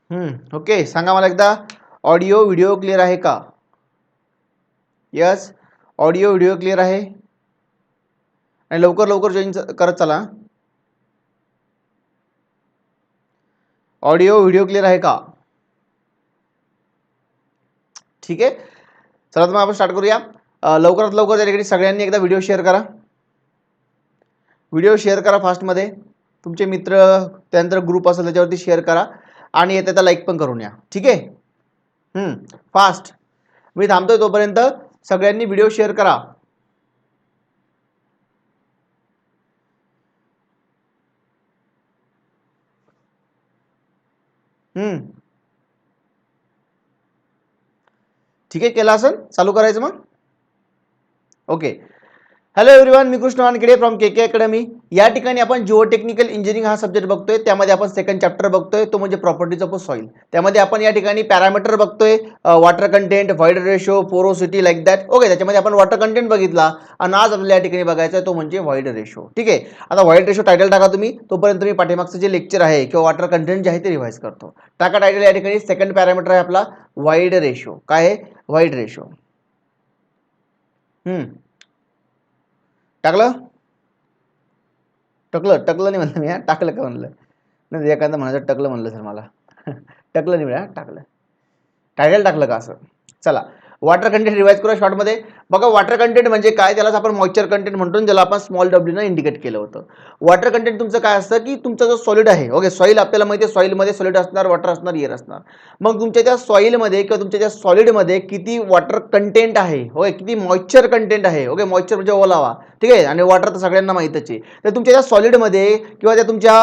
Okay, सांगा मला एकदा, ऑडिओ व्हिडिओ क्लिअर आहे का? यस, ऑडिओ व्हिडिओ क्लिअर आहे आणि लवकर लवकर जॉईन करत चला. ऑडिओ व्हिडिओ क्लिअर आहे का? ठीक आहे, चला तर मग आपण स्टार्ट करूया. लवकरात लवकर त्या ठिकाणी सगळ्यांनी एकदा व्हिडिओ शेअर करा. व्हिडिओ शेअर करा फास्टमध्ये. तुमचे मित्र, त्यानंतर ग्रुप असेल त्याच्यावरती शेअर करा आणि येत्या लाईक पण करून या. ठीक आहे, फास्ट. मी थांबतोय तोपर्यंत सगळ्यांनी व्हिडिओ शेअर करा. ठीक आहे, केला असेल, चालू करायचं मग. Okay, hello everyone, me Krishna Wankhede from K academy. या ठिकाणी आपण जिओ टेक्निकल इंजिनिअरिंग हा सब्जेक्ट बघतोय. त्यामध्ये आपण सेकंड चॅप्टर बघतोय, तो म्हणजे प्रॉपर्टीज ऑफ सॉइल. त्यामध्ये आपण या ठिकाणी पॅरामीटर बघतोय, water content, void ratio, porosity, like that. Okay, त्याच्यामध्ये आपण वॉटर कंटेंट बघितला आणि आज आपल्याला या ठिकाणी बघायचा आहे तो म्हणजे व्हॉइड रेशो. ठीक आहे, आता व्हॉइड रेशो टायटल टाका तुम्ही, तोपर्यंत मी पाठीमागचं जे लेक्चर आहे किंवा वॉटर कंटेंट जे आहे ते रिवाइज करतो. टाका टायटल. या ठिकाणी सेकंड पॅरामीटर आहे आपला व्हॉइड रेशो. काय आहे? Void ratio. टाकलं? टकलं नाही म्हणलं मी, टाकलं का म्हणलं नाही, एखादं म्हणायचं टकलं म्हणलं सर मला. टकलं नाही मिळा, टाकलं. टायटल टाकलं का असं? चला, वॉटर कंटेंट रिवाइज करूया शॉर्टमध्ये. बघा, वॉटर कंटेंट म्हणजे काय, त्यालाच आपण मॉइश्चर कंटेंट म्हणतो, ज्याला आपण स्मॉल डब्ल्यू ने इंडिकेट केलं होतं. वॉटर कंटेंट तुमचं काय असतं की तुमचा जो सॉलिड आहे, ओके, सॉईल आपल्याला माहिती आहे, सॉईलमध्ये सॉलिड असणार, वॉटर असणार, एअर असणार. मग तुमच्या त्या सॉईलमध्ये किंवा तुमच्या त्या सॉलिडमध्ये किती वॉटर कंटेंट आहे, ओके, किती मॉइश्चर कंटेंट आहे, ओके, मॉइश्चर म्हणजे ओलावा. ठीक आहे, आणि वॉटर तर सगळ्यांना माहितच आहे. तर तुमच्या त्या सॉलिडमध्ये किंवा त्या तुमच्या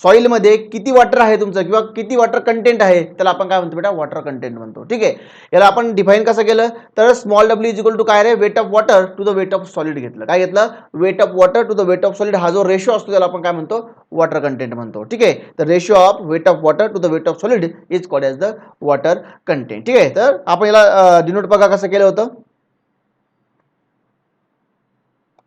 सॉईलमध्ये किती वॉटर आहे तुमचं किंवा किती वॉटर कंटेंट आहे, त्याला आपण काय म्हणतो बेटा? वॉटर कंटेंट म्हणतो. ठीक आहे, याला आपण डिफाईन कसं केलं तर small W is equal to काय रे? Weight of water to the weight of solid घेतलं. काय घेतलं? Weight of water to the weight of solid. हा जो रेशो असतो त्याला आपण काय म्हणतो? वॉटर कंटेंट म्हणतो. ठीक आहे, तर ratio of weight of water to the weight of solid is called as the water content. ठीक आहे, तर आपण याला डिनोट बघा कसं केलं होतं.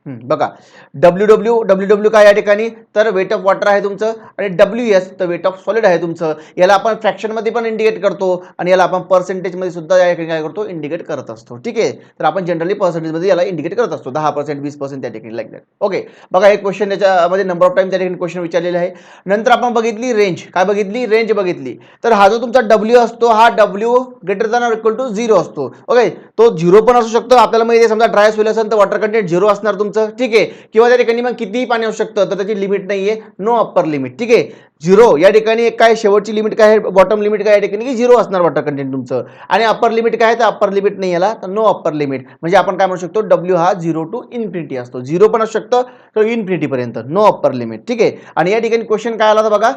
बघा, डब्ल्यू डब्ल्यू डब्ल्यू डब्ल्यू काय या ठिकाणी तर वेट ऑफ वॉटर आहे तुमचं, आणि डब्ल्यू एस तर वेट ऑफ सॉलिड आहे तुमचं. याला आपण फ्रॅक्शनमध्ये पण इंडिकेट करतो आणि याला आपण पर्सेंटेजमध्ये सुद्धा या ठिकाणी काय करतो? इंडिकेट करत असतो. ठीक आहे, तर आपण जनरली पर्सेंटेजमध्ये याला इंडिकेट करत असतो, 10%, 20% त्या ठिकाणी, लाईक दॅट. ओके, बघा, एक क्वेश्चन त्याच्यामध्ये नंबर ऑफ टाइम त्या ठिकाणी क्वेश्चन विचारलेला आहे. नंतर आपण बघितली रेंज. काय बघितली? रेंज बघितली. तर हा जो तुमचा डब्ल्यू असतो, हा W greater than or equal to 0 असतो. ओके, तो 0 पण असू शकतो. आपल्याला माहिती आहे, समजा ड्राय सोइल असेल तर वॉटर कंटेंट 0 असणार तुमचं. ठीक आहे, किंवा त्या ठिकाणी मग कितीही पाणी असू शकतं, तर त्याची लिमिट नाहीये, नो अप्पर लिमिट. ठीक आहे, 0 या ठिकाणी काय शेवटची लिमिट काय आहे, बॉटम लिमिट काय या ठिकाणी की 0 असणार वॉटर कंटेंट तुमचं. आणि अप्पर लिमिट काय आहे, तर अप्पर लिमिट नाही याला, तर नो अप्पर लिमिट. म्हणजे आपण काय म्हणू शकतो? डब्ल्यू हा 0 टू इन्फिनिटी असतो. 0 पण असू शकतं तर इन्फिनिटी पर्यंत, नो अप्पर लिमिट. ठीक आहे, आणि या ठिकाणी क्वेश्चन काय आला तर बघा,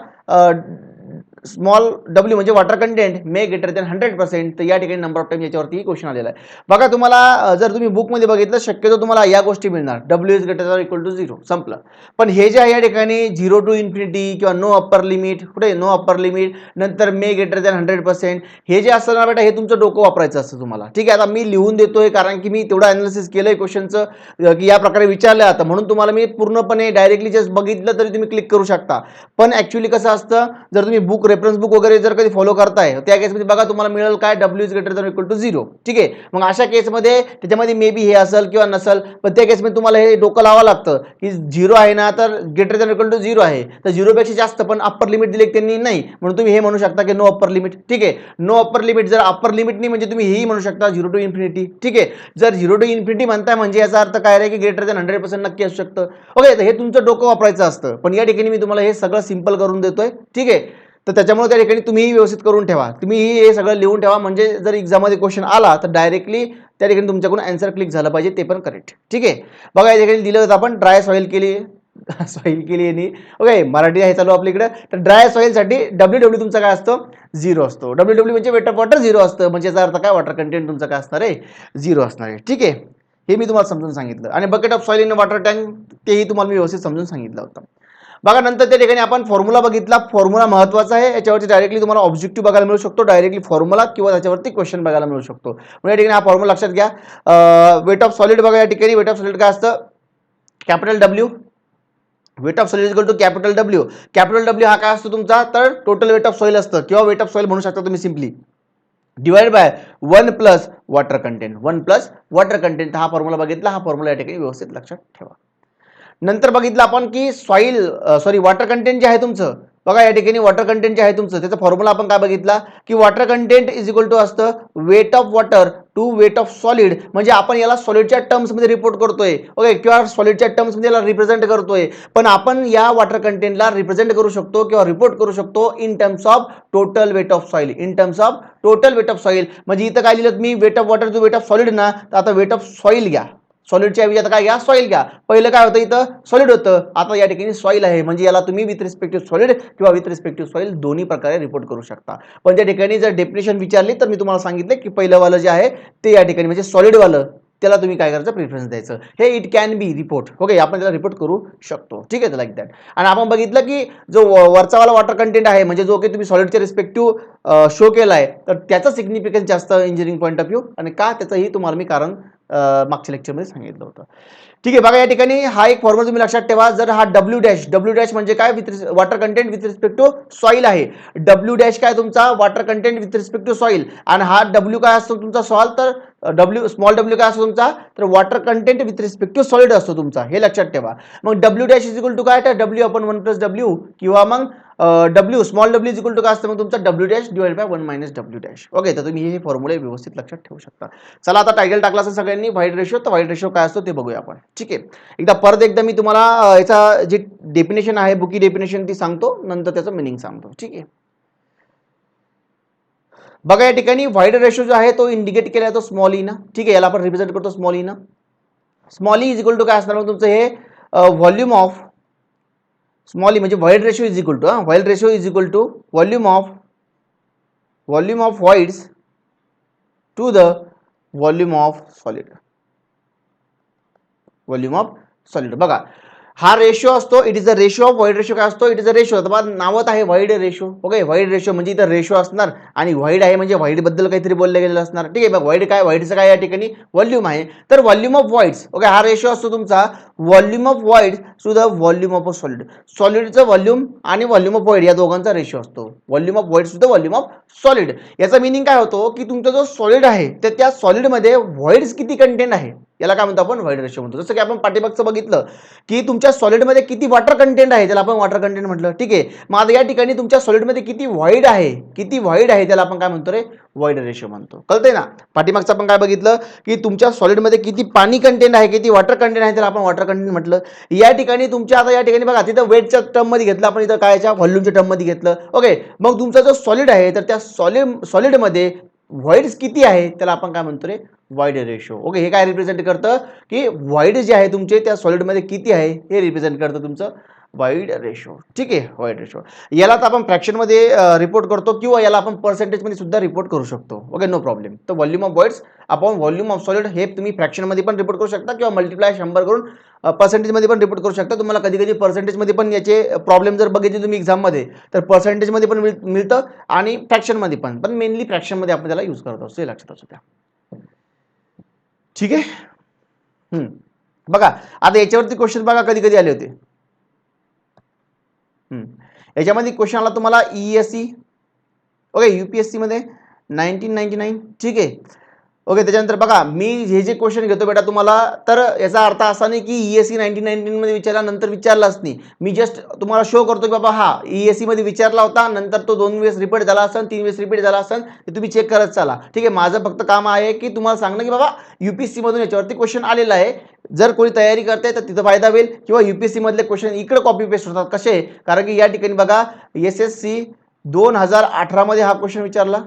स्मॉल डब्ल्यू म्हणजे वॉटर कंटेंट मे ग्रेटर दॅन 100%. तर या ठिकाणी नंबर ऑफ टाइम याच्यावरती क्वेश्चन आलेला आहे. बघा, तुम्हाला जर तुम्ही बुकमध्ये बघितलं, शक्यतो तुम्हाला या गोष्टी मिळणार, W is greater than equal to 0, संपलं. पण हे जे आहे या ठिकाणी 0 टू इन्फिनिटी किंवा नो अप्पर लिमिट, कुठे नो अप्पर लिमिट, नंतर मे ग्रेटर दॅन 100%, हे जे असतं ना बेटा, हे तुमचं डोकं वापरायचं असतं तुम्हाला. ठीक आहे, आता मी लिहून देतोय कारण की मी तेवढं अनालिसिस केलंय क्वेश्चनचं की या प्रकारे विचारलं आता, म्हणून तुम्हाला मी पूर्णपणे डायरेक्टली जस्ट बघितलं तरी तुम्ही क्लिक करू शकता. पण ऍक्च्युअली कसं असतं, जर तुम्ही बुक, रेफरन्स बुक वगैरे जर कधी फॉलो करताय, त्या केसमध्ये बघा तुम्हाला मिळेल काय, W is greater than equal to 0. ठीक आहे, मग अशा केसमध्ये त्याच्यामध्ये मे बी हे असेल किंवा नसेल, पण त्या केसमध्ये तुम्हाला हे डोकं लावावं लागतं की 0 आहे ना, तर ग्रेटर दॅन इक्वल टू 0 आहे, तर 0 पेक्षा जास्त, पण अप्पर लिमिट दिले त्यांनी नाही, म्हणून तुम्ही हे म्हणू शकता की नो अप्पर लिमिट. ठीक आहे, नो अप्पर लिमिट जर अप्पर लिमिट नाही म्हणजे तुम्ही हेही म्हणू शकता 0 टू इन्फिनिटी. ठीक आहे, जर 0 टू इन्फिनिटी म्हणताय म्हणजे याचा अर्थ काय आहे की ग्रेटर दॅन 100% नक्की असू शकतं. ओके, तर हे तुमचं डोकं वापरायचं असतं, पण या ठिकाणी मी तुम्हाला हे सगळं सिंपल करून देतोय. ठीक आहे, तर त्याच्यामुळे त्या ठिकाणी तुम्ही व्यवस्थित करून ठेवा, तुम्ही हे सगळं लिहून ठेवा, म्हणजे जर एक्झाममध्ये क्वेश्चन आला तर डायरेक्टली त्या ठिकाणी तुमच्याकडून आन्सर क्लिक झालं पाहिजे, ते पण करेक्ट. ठीक आहे, बघा, या ठिकाणी दिलं होतं आपण ड्राय सॉइल केली, सॉइल केली यांनी. ओके, मराठी आहे चालू आपल्याकडे. तर ड्राय सॉइलसाठी डब्ल्यू डब्ल्यू तुमचा काय असतो? 0 असतो. डब्ल्यू डब्ल्यू म्हणजे वेट ऑफ वॉटर 0 असतं, म्हणजे याचा अर्थ काय, वॉटर कंटेंट तुमचं काय असणार आहे? 0 असणार आहे. ठीक आहे, हे मी तुम्हाला समजून सांगितलं. आणि bucket of soil in water tank, तेही तुम्हाला मी व्यवस्थित समजून सांगितलं होतं. बघा, नंतर त्या ठिकाणी आपण फॉर्म्युला बघितला. फॉर्म्युला महत्त्वाचा आहे, याच्यावरती डायरेक्टली तुम्हाला ऑब्जेक्टिव्ह बघायला मिळू शकतो, डायरेक्टली फॉर्म्युला किंवा त्याच्यावरती क्वेश्चन बघायला मिळू शकतो. म्हणजे या ठिकाणी हा फॉर्म्युला लक्षात घ्या. वेट ऑफ सॉलिड बघा, या ठिकाणी वेट ऑफ सॉलिड काय असतं? Capital W weight of soil is equal to capital W. Capital W हा काय असतो तुमचा, तर टोटल वेट ऑफ सॉइल असतं किंवा वेट ऑफ सॉइल म्हणू शकता तुम्ही simply, divide by 1 plus water content. 1 plus water content हा फॉर्म्युला बघितला, हा फॉर्म्युला या ठिकाणी व्यवस्थित लक्षात ठेवा. नंतर बघितलं आपण की सॉरी वॉटर कंटेंट जे आहे तुमचं, बघा या ठिकाणी वॉटर कंटेंट जे आहे तुमचं त्याचा फॉर्म्युला आपण काय बघितला की water content is equal to असतं weight of water to weight of solid. म्हणजे आपण याला सॉलिडच्या टर्म्स मध्ये रिपोर्ट करतोय, ओके, किंवा सॉलिडच्या टर्म्स मध्ये याला रिप्रेझेंट करतोय, पण आपण या वॉटर कंटेंटला रिप्रेझेंट करू शकतो किंवा रिपोर्ट करू शकतो in terms of total weight of soil. In terms of total weight of soil म्हणजे इथं काय लिहिलं मी weight of water to weight of solid ना, तर आता वेट ऑफ सॉइल घ्या, सॉलिडच्या ऐवजी आता काय घ्या, सॉइल घ्या. पहिलं काय होतं इथं सॉलिड होतं, आता या ठिकाणी सॉइल आहे, म्हणजे याला तुम्ही विथ रिस्पेक्टिव्ह सॉलिड किंवा विथ रिस्पेक्टिव्ह सॉइल दोन्ही प्रकारे रिपोर्ट करू शकता. पण त्या ठिकाणी जर डेफिनेशन विचारली तर मी तुम्हाला सांगितलं की पहिलं वालं जे आहे ते या ठिकाणी म्हणजे सॉलिड वालं त्याला तुम्ही काय करायचं, प्रिफरन्स द्यायचं. हे it can be report, okay, आपण त्याला रिपोर्ट करू शकतो, ठीक आहे, लाईक दॅट. आणि आपण बघितलं की जो वरचावाला वॉटर कंटेंट आहे म्हणजे जो की तुम्ही सॉलिडच्या रिस्पेक्टिव्ह शो केलाय, तर त्याचा सिग्निफिकन्स जास्त इंजिनिअरिंग पॉईंट ऑफ व्ह्यू, आणि का त्याचंही तुम्हाला मी कारण मागच्या लेक्चरमध्ये सांगितलं होतं. ठीक आहे, बघा या ठिकाणी हा एक फॉर्म्युला तुम्ही लक्षात ठेवा. जर हा डब्ल्यू डॅश म्हणजे काय, water content with respect to soil आहे. डब्ल्यू डॅश काय तुमचा water content with respect to soil, आणि हा डब्ल्यू काय असतो तुमचा सॉल्ट, तर स्मॉल डब्ल्यू काय असतो तुमचा, तर water content with respect to solid असतो तुमचा, हे लक्षात ठेवा. मग W dash is equal to काय, तर डब्ल्यू अपॉन 1 प्लस डब्ल्यू, किंवा मग W small W is equal to काय असतं मग तुमचा W dash divide by 1 minus W dash. Okay, तर तुम्ही हे फॉर्म्युले व्यवस्थित लक्षात ठेवू शकता. चला आता टायटल टाकला असेल सगळ्यांनी व्हाईट रेशो, तर व्हाईट रेशो काय असतो ते बघूया आपण. ठीक आहे, परत एकदा मी तुम्हाला याचा जी डेफिनेशन आहे बुकी डेफिनेशन ती सांगतो, नंतर त्याचं मिनिंग सांगतो. ठीक आहे, बघा या ठिकाणी व्हाईट रेशो जो आहे तो इंडिकेट केला तो स्मॉल ई ना. ठीक आहे, याला आपण रिप्रेझेंट करतो स्मॉल ई ना. Small E is equal to काय असणार तुमचं हे व्हॉल्यूम ऑफ स्मॉल ई म्हणजे void ratio is equal to void ratio is equal to volume of voids to the volume of solid. Volume of solid बघा हा ratio असतो, it is a ratio of void ratio. काय असतो, it is a ratio, नावत आहे void ratio. Okay, void ratio म्हणजे इथं ratio असणार, आणि व्हाईट आहे म्हणजे व्हाईट बद्दल काहीतरी बोललं गेलेलं असणार. ठीक आहे, बघ व्हाईट काय, व्हाईटचं काय या ठिकाणी व्हॉल्यूम आहे, तर व्हॉल्यूम ऑफ व्हाईट्स. ओके, हा रेशो असतो तुमचा volume of voids to the volume of solid. सॉलिडचं व्हॉल्यूम आणि व्हॉल्यूम ऑफ व्हाईट या दोघांचा रेशो असतो, volume of voids to the volume of solid. याचा मिनिंग काय होतो की तुमचा जो सॉलिड आहे तर त्या सॉलिडमध्ये व्हाईट्स किती कंटेंट आहे याला काय म्हणतो आपण, व्हाईट रेशो म्हणतो. जसं की आपण पाठीमागचं बघितलं की तुमच्या सॉलिडमध्ये किती वॉटर कंटेंट आहे त्याला आपण वॉटर कंटेंट म्हटलं. ठीक आहे, मग आता या ठिकाणी तुमच्या सॉलिडमध्ये किती व्हाईट आहे त्याला आपण काय म्हणतो रे, व्हाईट रेशो म्हणतो. कळतंय ना. पाठीमागचं आपण काय बघितलं की तुमच्या सॉलिडमध्ये किती पाणी कंटेंट आहे, किती वॉटर कंटेंट आहे त्याला आपण वॉटर कंटेंट म्हटलं. या ठिकाणी तुमच्या आता या ठिकाणी बघा तिथं वेटच्या टर्म मध्ये घेतलं आपण, इथं कायच्या व्हॉल्यूमच्या टर्म मध्ये घेतलं. ओके, मग तुमचा जो सॉलिड आहे तर त्या सॉलिडमध्ये व्हाईट्स किती आहे त्याला आपण काय म्हणतो रे, व्हाईट रेशो. ओके, हे काय रिप्रेझेंट करतं की व्हाईट जे आहे तुमचे त्या सॉलिडमध्ये किती आहे हे रिप्रेझेंट करतं तुमचं व्हाईट रेशो. ठीक आहे, व्हाईट रेशो याला तर आपण फ्रॅक्शनमध्ये रिपोर्ट करतो किंवा याला आपण पर्सेंटेजमध्ये सुद्धा रिपोर्ट करू शकतो. Okay, no problem. तर व्हॉल्यूम ऑफ व्हाईट्स आपण व्हॉल्यूम ऑफ सॉलिड हे तुम्ही फ्रॅक्शनमध्ये पण रिपोर्ट करू शकता किंवा मल्टिप्लाय 100 करून पर्सेंटेजमध्ये पण रिपोर्ट करू शकता. तुम्हाला कधी कधी पर्सेंटेजमध्ये पण याचे प्रॉब्लेम जर बघितले तुम्ही एक्झाममध्ये तर पर्सेंटेजमध्ये पण मिळतं आणि फ्रॅक्शनमध्ये पण मेनली फ्रॅक्शनमध्ये आपण त्याला यूज करत असतो, हे लक्षात असू द्या. ठीक आहे, बघा आता याच्यावरती क्वेश्चन बघा कधी कधी आले होते. याच्यामध्ये क्वेश्चन आला तुम्हाला ईएससी, ओके, यूपीएससी मध्ये 1999. ठीक आहे, ओके, त्याच्यानंतर बघा मी हे जे क्वेश्चन घेतो बेटा तुम्हाला, तर याचा अर्थ असा नाही की ईएससी 1919 मध्ये विचारल्यानंतर विचारलाच नाही. मी जस्ट तुम्हाला शो करतो की बाबा हा ईएससी मध्ये विचारला होता, नंतर तो 2 वेळेस रिपीट झाला असेल, 3 वेळेस रिपीट झाला असेल, ते तुम्ही चेक करत चाला. ठीक आहे, माझं फक्त काम आहे की तुम्हाला सांगणं की बाबा यूपीएससी मधून याच्यावरती क्वेश्चन आलेला आहे. जर कोणी तयारी करते तर तिथं फायदा होईल, किंवा यूपीएससी मधले क्वेश्चन इकडे कॉपी पेस्ट होतात. कसे, कारण की या ठिकाणी बघा एसएससी 2018 मध्ये हा क्वेश्चन विचारला.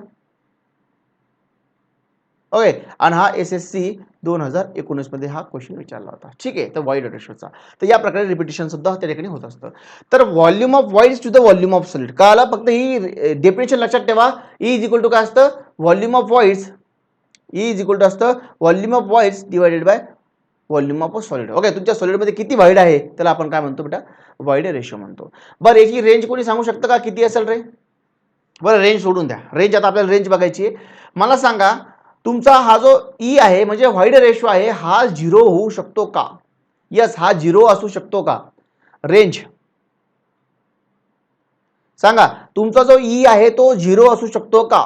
ओके, आणि हा एसएससी 2019 मध्ये हा क्वेश्चन विचारला होता. ठीक आहे, तर व्हाईट रेशोचा. तर या प्रकारे रिपिटेशन सुद्धा त्या ठिकाणी होत असतं. तर volume of voids to the volume of solid कळालं. फक्त ही डेफिनेशन लक्षात ठेवा. ई इज इक्वल टू काय असतं, volume of voids, e is equal to असतं volume of voids divided by volume of solid. Okay, तुमच्या सॉलिडमध्ये किती व्हाईट आहे त्याला आपण काय म्हणतो बेटा, व्हाईट रेशो म्हणतो. बरं याची रेंज कोणी सांगू शकतं का किती असेल रे. बरं रेंज सोडून द्या, रेंज आता आपल्याला रेंज बघायची आहे. मला सांगा तुमचा हा जो ई आहे म्हणजे व्हाईट रेशो आहे हा 0 होऊ शकतो का. यस, हा 0 असू शकतो का. रेंज सांगा, तुमचा जो ई आहे तो 0 असू शकतो का?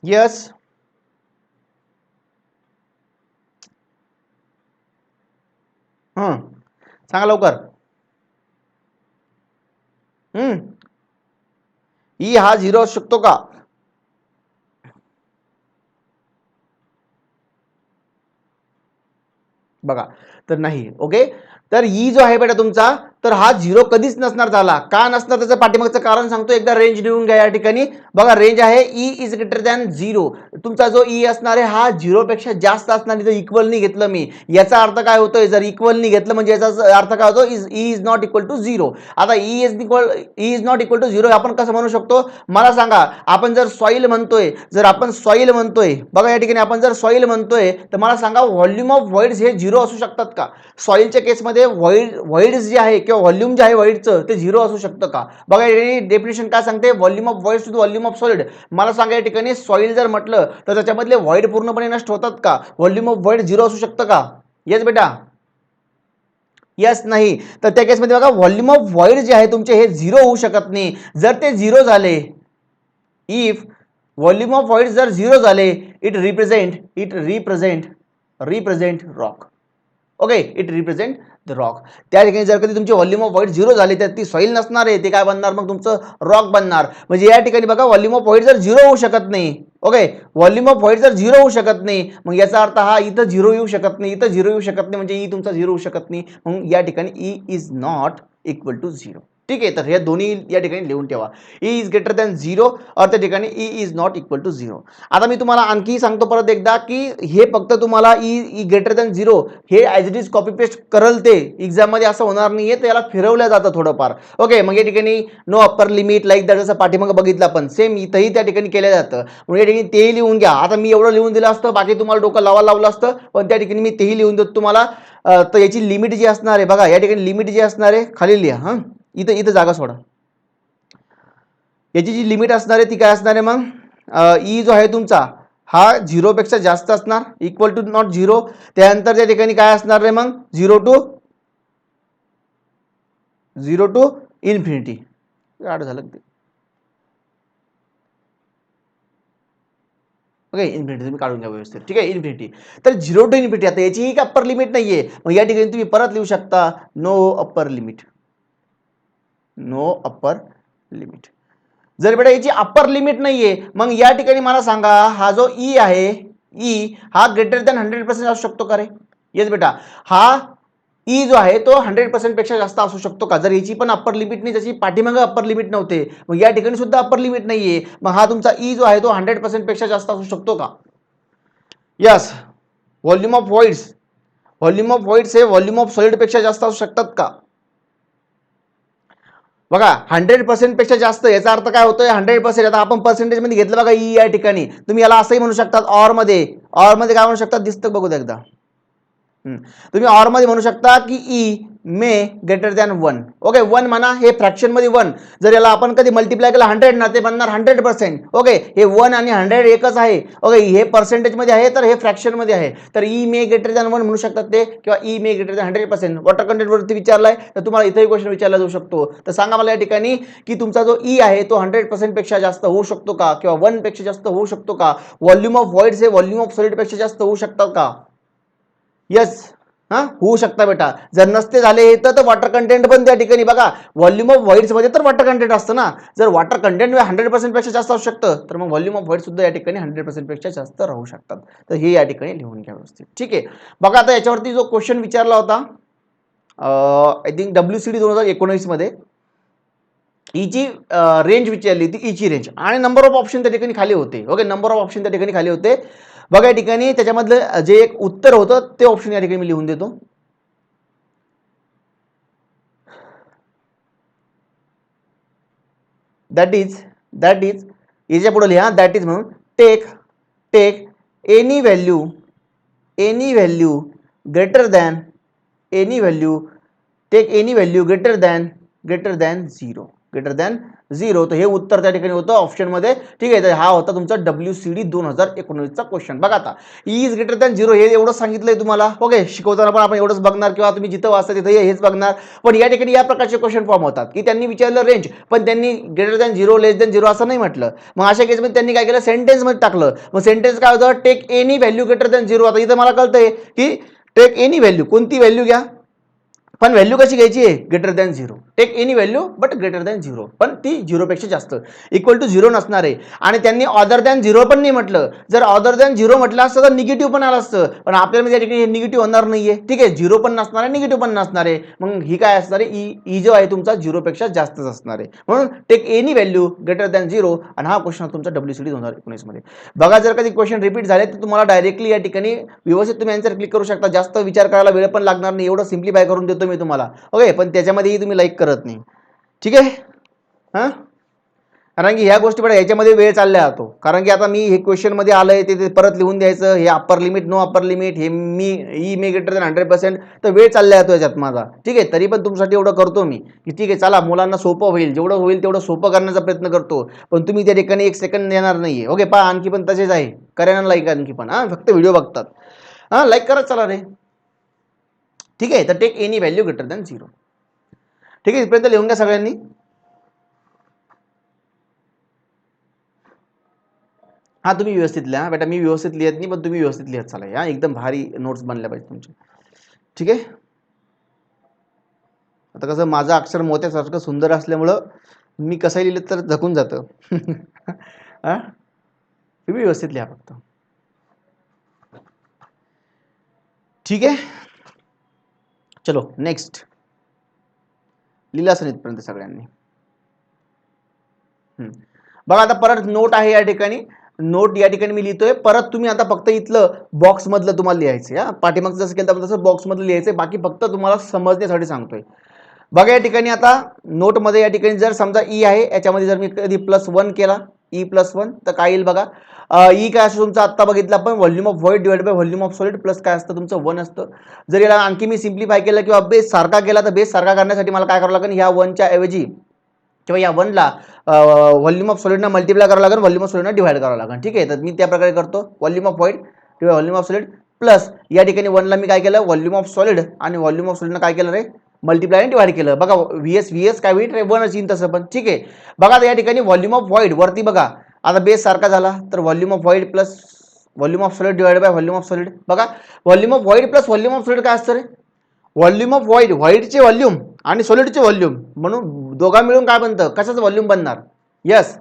यस, सांगा लवकर. ई हा 0 असू शकतो का? बघा, तर नाही. ओके, तर ई जो आहे बेटा तुमचा, तर हा 0 कधीच नसणार झाला. का नसणार त्याचं पाठीमागचं कारण सांगतो. एकदा रेंज लिहून घ्या या ठिकाणी. बघा, रेंज आहे ई इज ग्रेटर दॅन 0. तुमचा जो ई असणार आहे हा 0 पेक्षा जास्त असणार. इथं इक्वलनी घेतलं मी, याचा अर्थ काय होतोय, जर इक्वलनी घेतलं म्हणजे याचा अर्थ काय होतो, E is not equal to 0. आता E is not equal to 0 आपण कसं म्हणू शकतो मला सांगा. आपण जर सॉइल म्हणतोय, बघा या ठिकाणी आपण जर सॉइल म्हणतोय, तर मला सांगा व्हॉल्यूम ऑफ व्हॉइड्स हे 0 असू शकतात का? सॉइलच्या केसमध्ये व्हॉइड्स जे आहे किंवा व्हॉल्यूम जे आहे व्हॉइडचं ते 0 असू शकतं का? बघा डेफिनेशन काय सांगते, volume of voids to volume of solid. मला सांगा या ठिकाणी सॉइल जर म्हटलं तर त्याच्यामधले व्हॉइड पूर्णपणे नष्ट होतात का? व्हॉल्यूम ऑफ व्हॉइड 0 असू शकतं का? येस बेटा, यस नाही. तर त्या केसमध्ये बघा व्हॉल्यूम ऑफ व्हॉइड जे आहे तुमचे हे 0 होऊ शकत नाही. जर ते 0 झाले, इफ व्हॉल्यूम ऑफ व्हॉइड जर 0 झाले, it represent rock. Okay, it represent the rock. त्या ठिकाणी जर कधी तुमची व्हॉल्यूम ऑफ व्हॉइड 0 झाली तर ती सॉइल नसणार आहे, ते काय बनणार मग तुमचं रॉक बनणार. म्हणजे या ठिकाणी बघा व्हॉल्यूम ऑफ व्हॉइड जर 0 होऊ शकत नाही. ओके, व्हॉल्यूम ऑफ व्हॉइड जर 0 होऊ शकत नाही, मग याचा अर्थ हा इथं 0 येऊ शकत नाही, इथं 0 येऊ शकत नाही, म्हणजे ई तुमचा 0 होऊ शकत नाही. मग या ठिकाणी E is not equal to 0. ठीक आहे, तर हे दोन्ही या ठिकाणी लिहून ठेवा. ई इज ग्रेटर दॅन 0 और त्या ठिकाणी E is not equal to 0. आता मी तुम्हाला आणखी सांगतो परत एकदा की हे फक्त तुम्हाला ई ग्रेटर दॅन 0 हे as it is copy paste करल, ते एक्झाममध्ये असं होणार नाहीये, तर याला फिरवलं जातं थोडंफार. ओके, मग या ठिकाणी no upper limit like that, जसं पाठीमागं बघितलं आपण सेम इथंही त्या ठिकाणी केलं जातं. मग या ठिकाणी तेही लिहून घ्या. आता मी एवढं लिहून दिलं असतं, बाकी तुम्हाला डोकं लावलं असतं, पण त्या ठिकाणी मी तेही लिहून देतो तुम्हाला. तर याची लिमिट जी असणार आहे बघा, या ठिकाणी लिमिट जी असणार आहे खाली लिहा. इथं इथं जागा सोडा. याची जी लिमिट असणार आहे ती काय असणार आहे मग, ई जो आहे तुमचा हा 0 पेक्षा जास्त असणार, इक्वल टू नॉट 0. त्यानंतर त्या ठिकाणी काय असणार आहे मग, 0 टू इन्फिनिटी. आठ झालं ते. ओके, इन्फिनिटी तुम्ही काढून घ्या व्यवस्थित. ठीक आहे, इन्फिनिटी. तर 0 टू इन्फिनिटी. आता याची ही अप्पर लिमिट नाहीये, मग या ठिकाणी तुम्ही परत लिहू शकता नो अप्पर लिमिट. जर बेटा याची अप्पर लिमिट नाहीये, मग या ठिकाणी मला सांगा हा जो ई आहे, ई हा ग्रेटर दॅन 100% असू शकतो का रे? येस बेटा, हा ई जो आहे तो 100% पेक्षा जास्त असू शकतो का? जर याची पण अप्पर लिमिट नाही, जशी पाठीमागं अप्पर लिमिट नव्हते, मग या ठिकाणी सुद्धा अप्पर लिमिट नाहीये, मग हा तुमचा ई जो आहे तो 100% पेक्षा जास्त असू शकतो का? यस. व्हॉल्यूम ऑफ व्हॉइड्स हे व्हॉल्यूम ऑफ सॉलिड पेक्षा जास्त असू शकतात का? बघा, 100% पेक्षा जास्त, याचा अर्थ काय होतोय 100%. आता आपण पर्सेंटेज मध्ये घेतलं बघा ई या ठिकाणी, तुम्ही याला असंही म्हणू शकतात ऑर मध्ये काय म्हणू शकतात दिसतं बघू एकदा. तुम्ही ऑर मध्ये म्हणू शकता की E may greater than 1. Okay, 1 म्हणा, हे फ्रॅक्शन मध्ये 1. जर याला आपण कधी मल्टिप्लाय केलं 100 ना, ते बनणार 100%. ओके, हे 1 आणि 100 एकच आहे. ओके, हे पर्सेंटेज मध्ये आहे, तर हे फ्रॅक्शन मध्ये आहे. तर ई मे ग्रेटर दॅन 1 म्हणू शकतात ते, किंवा E may greater than 100%. Water content वरती विचारलाय, तर तुम्हाला इथेही क्वेश्चन विचारला जाऊ शकतो. तर सांगा मला या ठिकाणी की तुमचा जो ई आहे तो 100% पेक्षा जास्त होऊ शकतो का, किंवा 1 पेक्षा जास्त होऊ शकतो का? व्हॉल्यूम ऑफ व्हॉइड्स हे व्हॉल्यूम ऑफ सॉलिड पेक्षा जास्त होऊ शकतात का? यस, होऊ शकता बेटा. जर नसते झाले तर वॉटर कंटेंट पण त्या ठिकाणी बघा, व्हॉल्यूम ऑफ व्हॉइड्स मध्ये तर वॉटर कंटेंट असतं ना. जर वॉटर कंटेंट 100% पेक्षा जास्त असू शकतं, तर मग व्हॉल्यूम ऑफ व्हॉइड सुद्धा या ठिकाणी 100% पेक्षा जास्त राहू शकतात. तर हे या ठिकाणी लिहून घ्या व्यवस्थित. ठीक आहे, बघा आता याच्यावरती जो क्वेश्चन विचारला होता, आय थिंक WCD 2019 मध्ये ईची रेंज विचारली होती, ईची रेंज, आणि नंबर ऑफ ऑप्शन त्या ठिकाणी खाली होते. ओके, नंबर ऑफ ऑप्शन त्या ठिकाणी खाली होते. बघा या ठिकाणी त्याच्यामधलं जे एक उत्तर होतं ते ऑप्शन या ठिकाणी मी लिहून देतो. दॅट इज याच्या पुढे लिहा, दॅट इज म्हणून take any value greater than take any value greater than 0. 0, तर हे उत्तर त्या ठिकाणी होतं ऑप्शनमध्ये. ठीक आहे, तर हा होता तुमचा WCD 2019चा क्वेश्चन. बघा आता इज ग्रेटर दॅन 0 हे एवढं सांगितलंय तुम्हाला. ओके, शिकवताना पण आपण एवढंच बघणार किंवा तुम्ही जिथं वाचता तिथं हेच बघणार. पण या ठिकाणी या प्रकारचे क्वेश्चन फॉर्म होतात की त्यांनी विचारलं रेंज, पण त्यांनी ग्रेटर दॅन 0 लेस दॅन 0 असं नाही म्हटलं. मग अशा केसमध्ये त्यांनी काय केलं, सेंटेन्समध्ये टाकलं. मग सेंटेन्स काय होतं, take any value greater than 0. आता इथं मला कळतंय की टेक एनी व्हॅल्यू, कोणती व्हॅल्यू घ्या, पण व्हॅल्यू कशी घ्यायची आहे, greater than 0. Take any value but greater than 0, पण ती 0 पेक्षा जास्त, इक्वल टू 0 नसणार आहे. आणि त्यांनी ऑदर दॅन 0 पण नाही म्हटलं. जर ऑदर दॅन 0 म्हटलं असतं तर निगेटिव्ह पण आलं असतं, पण आपल्याला या ठिकाणी निगेटिव्ह होणार नाहीये. ठीक आहे, 0 पण नसणार आहे, निगेटिव्ह पण नसणार आहे. मग ही काय असणार आहे, ई जो आहे तुमचा 0 पेक्षा जास्तच असणार आहे. म्हणून take any value greater than 0. आणि हा क्वेश्चन तुमचा WCD 2019 मध्ये. बघा, जर कधी क्वेश्चन रिपीट झाले तर तुम्हाला डायरेक्टली या ठिकाणी व्यवस्थित तुम्ही आन्सर क्लिक करू शकता. जास्त विचार करायला वेळ पण लागणार नाही, एवढं सिम्प्लिफाय करून देतो मी तुम्हाला. ओके, पण त्याच्यामध्येही तुम्ही लाईक करत नाही. ठीक आहे, हां, कारण की ह्या गोष्टी पण याच्यामध्ये वेळ चालला जातो. कारण की आता मी हे क्वेश्चन मध्ये आलंय ते परत लिहून द्यायचं, हे upper limit no upper limit, हे मी ई मे ग्रेटर दॅन 100%, तर वेळ चालला जातो याच्यात माझा. ठीक आहे, तरी पण तुमच्यासाठी एवढं करतो मी की ठीक आहे चला, मुलांना सोपं होईल, जेवढं होईल तेवढं सोपं करण्याचा प्रयत्न करतो. पण तुम्ही त्या ठिकाणी एक सेकंड देणार नाहीये. ओके, पहा आणखी पण तसेच आहे, करेना लाईक आणखी पण, हां, फक्त व्हिडिओ बघतात. हां, लाईक करत चला रे. ठीक आहे, तर take any value greater than 0. ठीक आहे, इथपर्यंत लिहून घ्या सगळ्यांनी. हा, तुम्ही व्यवस्थित लिहा बेटा, मी व्यवस्थित लिहत नाही, पण तुम्ही व्यवस्थित लिहत चला. या एकदम भारी नोट्स बनल्या पाहिजे तुमचे. ठीक आहे, आता कसं माझं अक्षर मोत्यासारखं सुंदर असल्यामुळं मी कसंही लिहिलं तर झकून जातं. हा, तुम्ही व्यवस्थित लिहा फक्त. ठीक आहे, चलो नेक्स्ट. लिहिलं असं इथपर्यंत सगळ्यांनी. बघा, आता परत नोट आहे या ठिकाणी. नोट या ठिकाणी मी लिहितोय परत. तुम्ही आता फक्त इथलं बॉक्स मधलं तुम्हाला लिहायचं. हा, पाठीमागचं जसं केलं तसं बॉक्स मधलं लिहायचं, बाकी फक्त तुम्हाला समजण्यासाठी सांगतोय. बघा, या ठिकाणी आता नोटमध्ये या ठिकाणी जर समजा ई आहे, याच्यामध्ये जर मी कधी +1 केला, E+1, तर काय येईल बघा. ई काय असतं तुमचं, आत्ता बघितलं आपण, volume of void divide by volume of solid plus काय असतं तुमचं 1 असतं. जर याला आणखी मी सिम्प्लिफाय केलं किंवा बेस सारखा केला, तर बेस सारखा करण्यासाठी मला काय करावं लागेल, ह्या 1च्या ऐवजी किंवा या 1ला व्हॉल्यूम ऑफ सॉलिडना मल्टिप्लाय करावं लागेल, व्हॉल्यूम ऑफ सॉलिडना डिवाइड करावं लागेल. ठीक आहे, तर मी त्या प्रकारे करतो. व्हॉल्यूम ऑफ व्हॉइड किंवा व्हॉल्यूम ऑफ सॉलिड प्लस या ठिकाणी 1ला मी काय केलं, व्हॉल्यूम ऑफ सॉलिड, आणि व्हॉल्यूम ऑफ सॉलिडनं काय केलं रे, मल्टिप्लाय आणि डिवाइड केलं. बघा, व्हीएस काय होईल रे, 1च येईल तसं पण. ठीक आहे, बघा आता या ठिकाणी व्हॉल्यूम ऑफ व्हॉइड वरती बघा, आता बेस सारखा झाला, तर volume of void plus volume of solid divide by volume of solid. बघा, volume of void plus volume of solid काय असतं रे, व्हॉल्यूम ऑफ व्हॉइड, व्हॉइडचे व्हॉल्यूम आणि सॉलिडचे व्हॉल्यूम, म्हणून दोघा मिळून काय बनतं, कशाचं व्हॉल्यूम बनणार. Yes,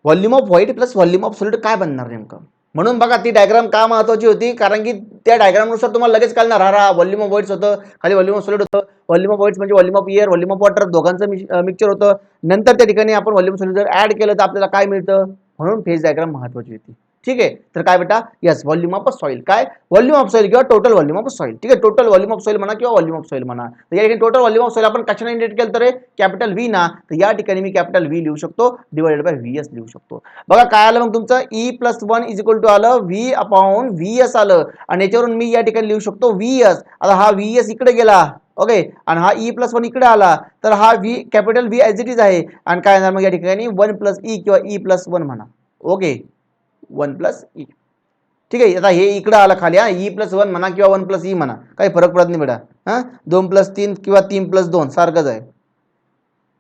volume of void plus volume of solid काय बनणार नेमकं. म्हणून बघा, ती डायग्राम का महत्वाची होती, कारण की त्या डायग्रामनुसार तुम्हाला लगेच कळणार. हा, व्हॉल्यूम ऑफ व्हॉइड्स होतं, खाली व्हॉल्यूम ऑफ सॉलिड होतं. व्हॉल्यूम ऑफ व्हॉइड्स म्हणजे volume of air, volume of water दोघांचं मिक्सचर होतं. नंतर त्या ठिकाणी आपण व्हॉल्यूम सॉलिड जर ऍड केलं तर आपल्याला काय मिळतं, म्हणून फेज डायग्राम महत्वाची होती. ठीक आहे, तर काय बेटा, यस, व्हॉल्यूम ऑफ सॉइल, काय व्हॉल्यूम ऑफ सॉइल किंवा टोटल व्हॉल्यूम ऑफ सॉइल. ठीक आहे, टोटल व्हॉल्यूम ऑफ सॉइल म्हणा किंवा व्हॉल्यूम ऑफ सॉइल म्हणा. तर या ठिकाणी टोटल व्हॉल्यूम ऑफ सॉइल आपण कशाने इंडिकेट केलं तर कॅपिटल व्ही ना, तर या ठिकाणी मी कॅपिटल व्ही लिहू शकतो, डिवाइडेड बाय व्हीएस लिहू शकतो. बघा काय आलं मग तुमचं, E+1 इज इक्वल टू आलं व्ही अपॉन व्हीएस आलं, आणि याच्यावरून मी या ठिकाणी लिहू शकतो व्हीएस. आता हा व्हीएस इकडे गेला, ओके, आणि हा E+1 इकडे आला, तर हा V capital V as it is आहे. आणि काय येणार मग या ठिकाणी 1 + E किंवा E+1 म्हणा. Okay, 1 + E. ठीक आहे, आता हे इकडं आलं खाली, हा, E+1 म्हणा किंवा 1 + E म्हणा, काही फरक पडत नाही बेटा. हा, 2 + 3 किंवा 3 + 2 सारखंच आहे.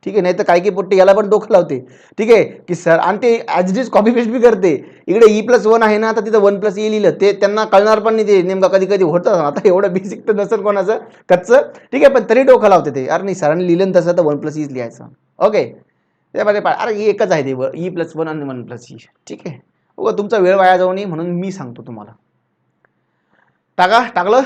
ठीक आहे, नाही तर काही पोट्टे याला पण डोकं लावते. ठीक आहे, की सर, आणि ते as it is copy paste बी करते. इकडे E+1 आहे ना, तर तिथं 1 + E लिहिलं, ते त्यांना कळणार पण नाही, ते नेमका कधी कधी होतं. आता एवढं बेसिक तर नसेल कोणाचं कच्चं. ठीक आहे, पण तरी डोकं लावते ते, अरे नाही सरांनी लिहिलं तसं तर 1 + E लिहायचं. ओके, त्यामध्ये अरे हे एकच आहे ते, E+1 आणि 1 + E. ठीक आहे, तुमचा वेळ वाया जाऊ नये म्हणून मी सांगतो तुम्हाला. टाकलं,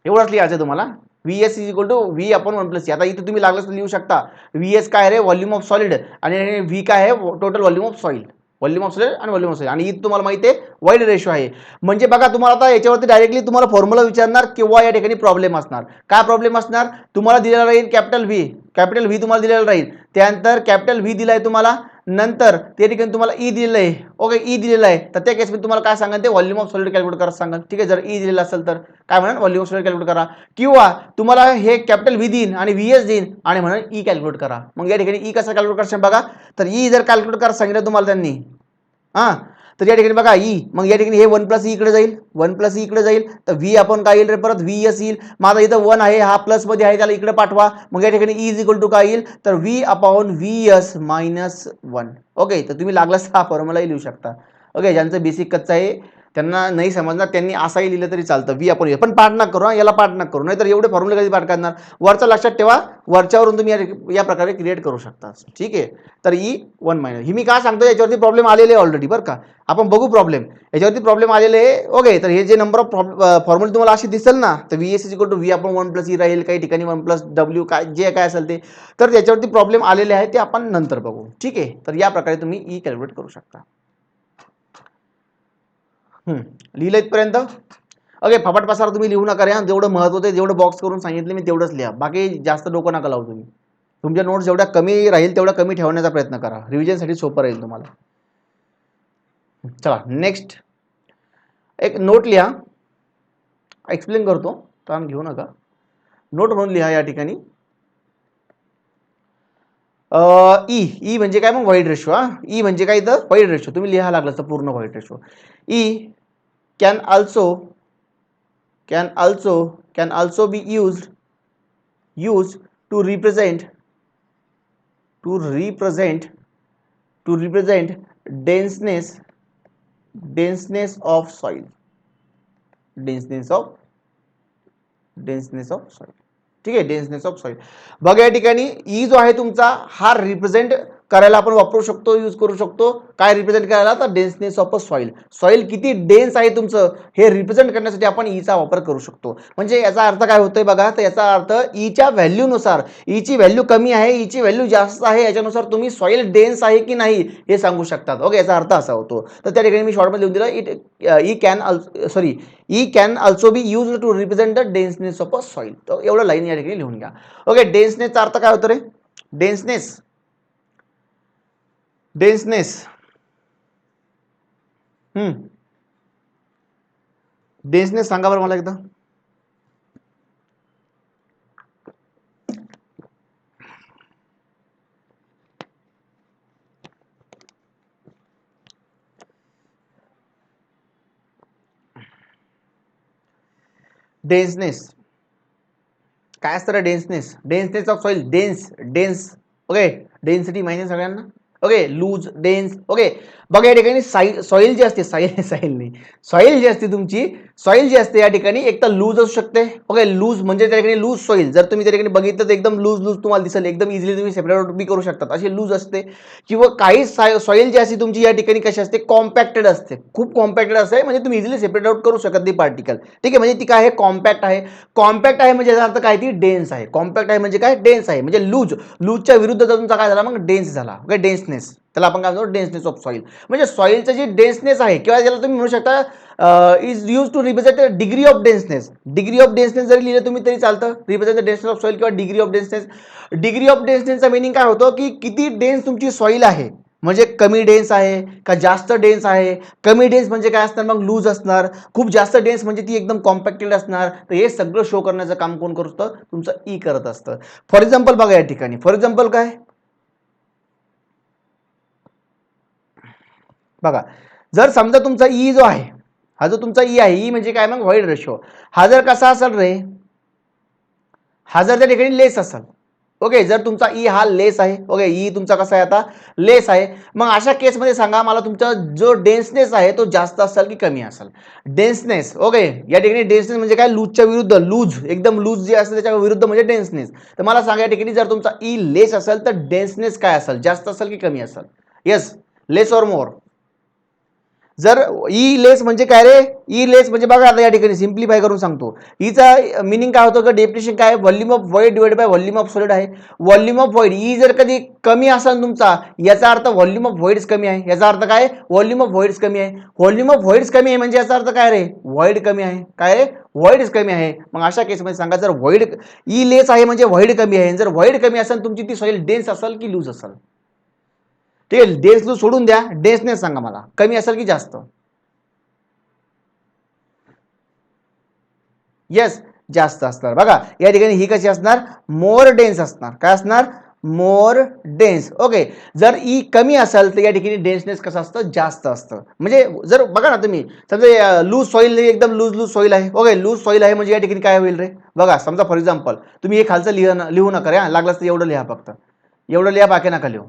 एवढंच लिहायचं तुम्हाला. VS is equal to V upon 1 + E. आता इथे तुम्ही लागलं तर लिहू शकता, VS काय रे, व्हॉल्यूम ऑफ सॉलिड, आणि व्ही काय आहे, total volume of soil. Volume of solid आणि व्हॉल्यूम ऑफ सॉइल, आणि इथे तुम्हाला माहिती आहे वाईड रेशो आहे. म्हणजे बघा, तुम्हाला आता याच्यावरती डायरेक्टली तुम्हाला फॉर्म्युला विचारणार किंवा या ठिकाणी प्रॉब्लेम असणार. काय प्रॉब्लेम असणार, तुम्हाला दिलेला राहील कॅपिटल व्ही तुम्हाला दिलेला राहील, त्यानंतर कॅपिटल व्ही दिलाय तुम्हाला, नंतर त्या ठिकाणी तुम्हाला ई दिलेलं आहे, ओके ई दिलेलं आहे, तर त्या केसमध्ये तुम्हाला काय सांगा ते व्हॉल्यूम ऑफ सॉलिड कॅल्क्युलेट करा सांगा. ठीक आहे, जर ई दिलेलं असेल तर काय म्हणा व्हॉल्यूम ऑफ सॉलिड कॅल्क्युलेट करा, किंवा तुम्हाला हे कॅपिटल व्ही देईन आणि व्हीएस देईन आणि म्हणून ई कॅल्क्युलेट करा. मग या ठिकाणी ई कसं कॅल्क्युलेट करशील बघा, तर ई जर कॅल्क्युलेट करा सांगितलं तुम्हाला त्यांनी हां, तर या ठिकाणी बघा ई, मग या ठिकाणी हे 1 प्लस ई इकडे जाईल, 1 प्लस ई इकडे जाईल, तर व्ही आपण काय येईल रे परत व्ही एस येईल. माझा इथं 1 आहे, हा प्लस मध्ये आहे, त्याला इकडे पाठवा. मग या ठिकाणी ई इज इक्वल टू काय येईल, तर V upon V S minus 1. Okay, तर तुम्ही लागलाच हा फॉर्म्युलाही लिहू शकता. ओके, ज्यांचं बेसिक कच्चं आहे त्यांना नाही समजणार त्यांनी असाही लिहिलं तरी चालतं, व्ही आपण पण पाठ नका करू, याला पाठ नका करू, नाही तर एवढे फॉर्म्युले कधी पाठ करणार. वरचं लक्षात ठेवा, वरच्यावरून तुम्ही या प्रकारे क्रिएट करू शकता. ठीक आहे, तर ई 1 मायनस ही मी काय सांगतो याच्यावरती प्रॉब्लेम आलेले आहे ऑलरेडी बरं का, आपण बघू प्रॉब्लेम याच्यावरती प्रॉब्लेम आलेले आहे. ओके, तर हे जे नंबर ऑफ फॉर्म्युले तुम्हाला अशी दिसेल ना, तर V S is equal to V आपण 1 प्लस ई राहील, काही ठिकाणी 1 प्लस डब्ल्यू काय जे काय असेल ते, तर याच्यावरती प्रॉब्लेम आलेले आहे ते आपण नंतर बघू. ठीक आहे, तर या प्रकारे तुम्ही ई कॅल्क्युलेट करू शकता. लिहिलं इथपर्यंत. ओके, फपाट पसार तुम्ही लिहू नका रे, जेवढं महत्त्वाचं आहे जेवढं बॉक्स करून सांगितले मी तेवढंच लिहा, बाकी जास्त डोकं नका लावू. तुम्ही तुमच्या नोट्स जेवढ्या कमी राहील तेवढा कमी ठेवण्याचा प्रयत्न करा, रिव्हिजनसाठी सोपं राहील तुम्हाला. चला नेक्स्ट एक नोट लिहा, एक्सप्लेन करतो, ताण घेऊ नका. नोट म्हणून लिहा या ठिकाणी ई, ई म्हणजे काय मग व्हॉइड रेशो. हा, ई म्हणजे काय इथं व्हॉइड रेशो, तुम्ही लिहा लागलं तर पूर्ण void ratio. E can also be used to represent denseness of soil. ठीक आहे, डेन्सनेस ऑफ सॉइल. बघा या ठिकाणी ई जो आहे तुमचा हा रिप्रेझेंट करायला आपण वापरू शकतो, यूज करू शकतो. काय रिप्रेझेंट करायला, तर डेन्सनेस ऑफ अ सॉइल, सॉइल किती डेन्स आहे तुमचं हे रिप्रेझेंट करण्यासाठी आपण ईचा वापर करू शकतो. म्हणजे याचा अर्थ काय होतोय बघा, तर याचा अर्थ ईच्या व्हॅल्यूनुसार, ईची व्हॅल्यू कमी आहे, ईची व्हॅल्यू जास्त आहे, याच्यानुसार तुम्ही सॉइल डेन्स आहे की नाही हे सांगू शकतात. ओके, याचा अर्थ असा होतो. तर त्या ठिकाणी मी शॉर्टमध्ये लिहून दिलं, e can also be use to represent the denseness of a soil. तर एवढं लाईन या ठिकाणी लिहून घ्या. ओके, डेन्सनेसचा अर्थ काय होतो रे, डेन्सनेस डेन्सनेस सांगा बरं मला एकदा. डेन्सनेस काय असतं, denseness of soil, dense. Okay, density माहिती सगळ्यांना. Okay, loose dense. ओके, बघा या ठिकाणी सॉइल जी असते, सॉइल जी असते तुमची, सॉइल जी असते या ठिकाणी एक तर लूज असू शकते. ओके, लूज म्हणजे त्या ठिकाणी लूज सॉइल, जर तुम्ही त्या ठिकाणी बघितलं तर एकदम लूज तुम्हाला दिसेल, एकदम इझिली तुम्ही सेपरेट बी करू शकतात, अशी लूज असते. किंवा काही सॉइल जी असते तुमची या ठिकाणी कशी असते, कॉम्पॅक्टेड असते, खूप कॉम्पॅक्टेड असते, म्हणजे तुम्ही इझिली सेपरेट आउट करू शकत नाही पार्टिकल. ठीक आहे, म्हणजे ती काय आहे, कॉम्पॅक्ट आहे. कॉम्पॅक्ट आहे म्हणजे याचा अर्थ काय, ती डेन्स आहे. कॉम्पॅक्ट आहे म्हणजे काय, डेन्स आहे. म्हणजे लूजच्या विरुद्ध तुमचा काय झाला, मग डेन्स झाला. ओके, डेन्सनेस, त्याला आपण काय म्हणतो, डेन्सनेस ऑफ सॉइल. म्हणजे सॉइलचं जी डेन्सनेस आहे, किंवा त्याला तुम्ही म्हणू शकता is use to represent degree of denseness. Degree of denseness जरी लिहिलं तुम्ही तरी चालतं, represent the denseness of soil किंवा degree of denseness. Degree of डेन्सनेसचा मीनिंग काय होतं, की किती डेन्स तुमची सॉइल आहे, म्हणजे कमी डेन्स आहे का जास्त डेन्स आहे. कमी डेन्स म्हणजे काय असणार, मग लूज असणार. खूप जास्त डेन्स म्हणजे ती एकदम कॉम्पॅक्टेड असणार. तर हे सगळं शो करण्याचं काम कोण करतं, तुमचं ई करत असतं. फॉर एक्झाम्पल बघा या ठिकाणी, फॉर एक्झाम्पल काय बघा, जर समजा तुमचा ई जो आहे, हा जो तुमचा ई आहे, ई म्हणजे काय मग व्हॉइड रेशो, हा जर कसा असेल रे, हा जर त्या ठिकाणी लेस असेल. ओके, जर तुमचा ई हा लेस आहे, ओके, ई तुमचा कसा आहे आता, लेस आहे, मग अशा केसमध्ये सांगा मला तुमचा जो डेन्सनेस आहे तो जास्त असेल की कमी असेल. डेन्सनेस, ओके, या ठिकाणी डेन्सनेस म्हणजे काय, लूजच्या विरुद्ध, लूज एकदम लूज जे असते त्याच्या विरुद्ध म्हणजे डेन्सनेस. तर मला सांगा या ठिकाणी जर तुमचा ई लेस असेल तर डेन्सनेस काय असेल, जास्त असेल की कमी असेल. Yes, less or more. जर ई लेस म्हणजे काय रे, ई लेस म्हणजे बघा आता या ठिकाणी सिम्प्लिफाय करून सांगतो. ईचा मिनिंग काय होतं, डेफिनेशन काय, volume of void divide by volume of solid आहे. व्हॉल्यूम ऑफ व्हॉइड, ई जर कधी कमी असेल तुमचा, याचा अर्थ व्हॉल्यूम ऑफ व्हॉइड्स कमी आहे. याचा अर्थ काय, व्हॉल्यूम ऑफ व्हॉइड्स कमी आहे. व्हॉल्यूम ऑफ व्हॉइड्स कमी आहे म्हणजे याचा अर्थ काय रे, व्हॉइड कमी आहे. काय रे, व्हॉइड्स कमी आहे. मग अशा केसमध्ये सांगा, जर व्हॉइड ई लेस आहे म्हणजे व्हॉइड कमी आहे. जर व्हॉइड कमी असेल तुमची ती सॉइल डेन्स असेल की लूज असेल. ठीक आहे. डेन्स लूज सोडून द्या, डेन्सनेस सांगा मला, कमी असेल की जास्त? येस, जास्त असणार. बघा या ठिकाणी ही कशी असणार, मोर डेन्स असणार. काय असणार, मोर डेन्स. ओके, जर ई कमी असेल तर या ठिकाणी डेन्सनेस कसं असतं, जास्त असतं. म्हणजे जर बघा ना तुम्ही, समजा लूज सॉईल एकदम लूज लूज सॉईल आहे. ओके, लूज सॉईल आहे म्हणजे या ठिकाणी काय होईल रे, बघा समजा फॉर एक्झाम्पल तुम्ही हे खालचं लिहू नका, लागलं तर एवढं लिहा, फक्त एवढं लिहा, बाकी नका लिहू.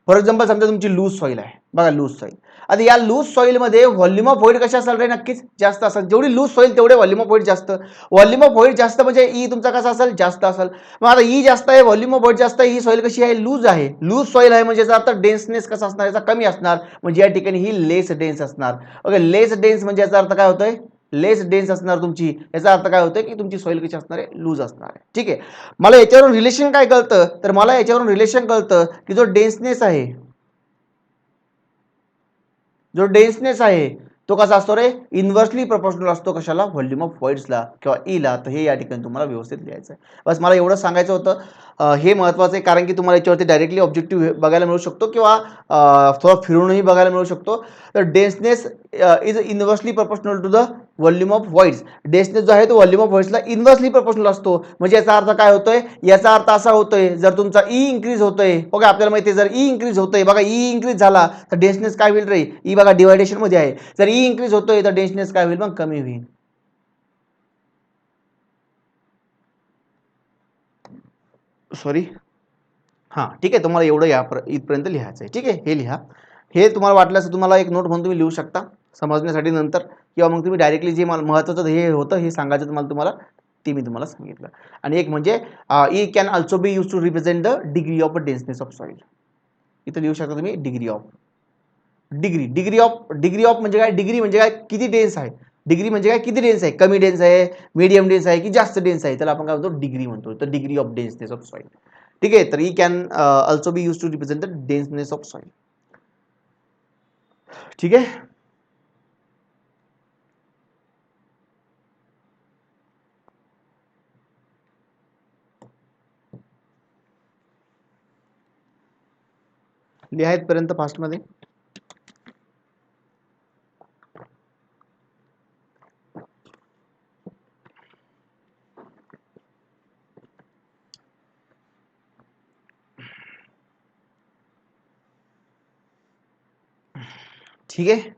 फॉर एक्झाम्पल समजा तुमची लूज सॉईल आहे, बघा लूज सॉईल. आता या लूज सॉईलमध्ये व्हॉल्यूम ऑफ व्हॉइड कशा असेल रे, नक्कीच जास्त असेल. जेवढी लूज सॉईल तेवढे व्हॉल्यूम ऑफ व्हॉइड जास्त. व्हॉल्यूम ऑफ व्हॉइड जास्त म्हणजे ई तुमचा कसा असेल, जास्त असेल. मग आता ई जास्त आहे, व्हॉल्यूम ऑफ व्हॉइड जास्त आहे, ही सॉईल कशी आहे, लूज आहे. लूज सॉईल आहे म्हणजे याचा अर्थ डेन्सनेस कसा असणार, याचा कमी असणार. म्हणजे या ठिकाणी ही लेस डेन्स असणार. ओके, लेस डेन्स म्हणजे याचा अर्थ काय होतोय, लेस डेन्स असणार तुमची. याचा अर्थ काय होतोय की तुमची सॉईल कशी असणार आहे, लूज असणार आहे. ठीक आहे, मला याच्यावरून रिलेशन काय कळतं, तर मला याच्यावरून रिलेशन कळतं की जो डेन्सनेस आहे, जो डेन्सनेस आहे तो कसा असतो रे, इन्व्हर्सली प्रोपोर्शनल असतो. कशाला, व्हॉल्यूम ऑफ व्हॉइड्सला किंवा ईला. तर हे या ठिकाणी तुम्हाला व्यवस्थित लिहायचं आहे. बस मला एवढं सांगायचं होतं. हे महत्त्वाचं आहे, कारण की तुम्हाला याच्यावरती डायरेक्टली ऑब्जेक्टिव्ह बघायला मिळू शकतो किंवा थोडं फिरूनही बघायला मिळू शकतो. तर denseness is inversely proportional to the volume of voids. डेन्सनेस जो आहे तो व्हॉल्यूम ऑफ व्हॉइड्सला इन्व्हर्सली प्रोपोर्शनल असतो. म्हणजे याचा अर्थ काय होतोय, याचा अर्थ असा होतोय, जर तुमचा ई इंक्रीज होतोय, ओके आपल्याला माहिती आहे, जर ई इंक्रीज होतोय, बघा ई इंक्रीज झाला तर डेन्सनेस काय होईल रे, ई बघा डिवायडेशन मध्ये आहे. जर ई इंक्रीज होतोय तर डेन्सनेस काय होईल, मग कमी होईल. सॉरी, हां ठीक आहे, तुम्हाला एवढं इथपर्यंत लिहायचं आहे. ठीक आहे, हे लिहा. हे तुम्हाला वाटलं असं तुम्हाला एक नोट म्हणून तुम्ही लिहू शकता समजण्यासाठी नंतर, किंवा मग तुम्ही डायरेक्टली जे मला महत्त्वाचं हे होतं हे सांगायचं तुम्हाला ते मी तुम्हाला सांगितलं. आणि एक म्हणजे e can also be use to represent the degree of denseness of soil. इथं लिहू शकता तुम्ही डिग्री ऑफ, डिग्री ऑफ म्हणजे काय, डिग्री म्हणजे काय, किती डेन्स आहे. डिग्री म्हणजे काय, किती डेन्स आहे, कमी डेन्स आहे, मीडियम डेन्स आहे की जास्त डेन्स आहे, त्याला आपण काय म्हणतो, डिग्री म्हणतो. तर degree of denseness of soil. ठीक आहे, तर e can also be use to represent the denseness of soil. ठीक आहे. लिहा इथपर्यंत फास्टमध्ये. ठीक आहे,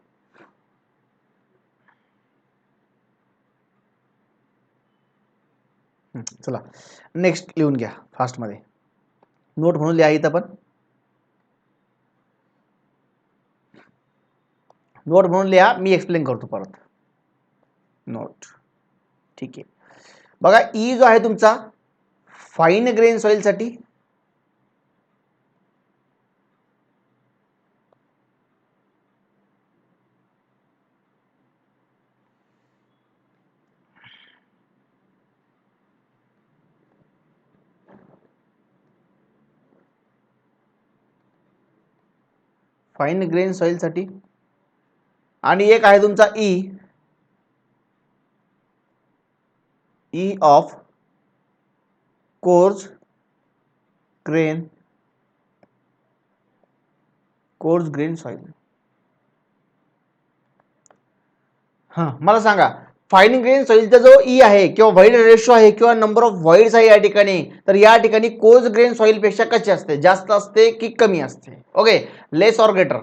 चला नेक्स्ट लिहून घ्या फास्टमध्ये. नोट म्हणून लिहा इथं पण, नोट म्हणून लिहा, मी एक्सप्लेन करतो परत. नोट, ठीक आहे. बघा ई जो आहे तुमचा फाईन ग्रेन सॉइल साठी, फाईन ग्रेन सॉइल साठी, आणि एक आहे तुमचा E of coarse grain soil. हां मला सांगा, फाईन ग्रेन सॉइलचा जो ई आहे किंवा व्हाईड रेशो आहे किंवा नंबर ऑफ व्हाईड्स आहे या ठिकाणी, तर या ठिकाणी कोर्स ग्रेन सॉइल पेक्षा कशी असते, जास्त असते की कमी असते? ओके, लेस ऑर ग्रेटर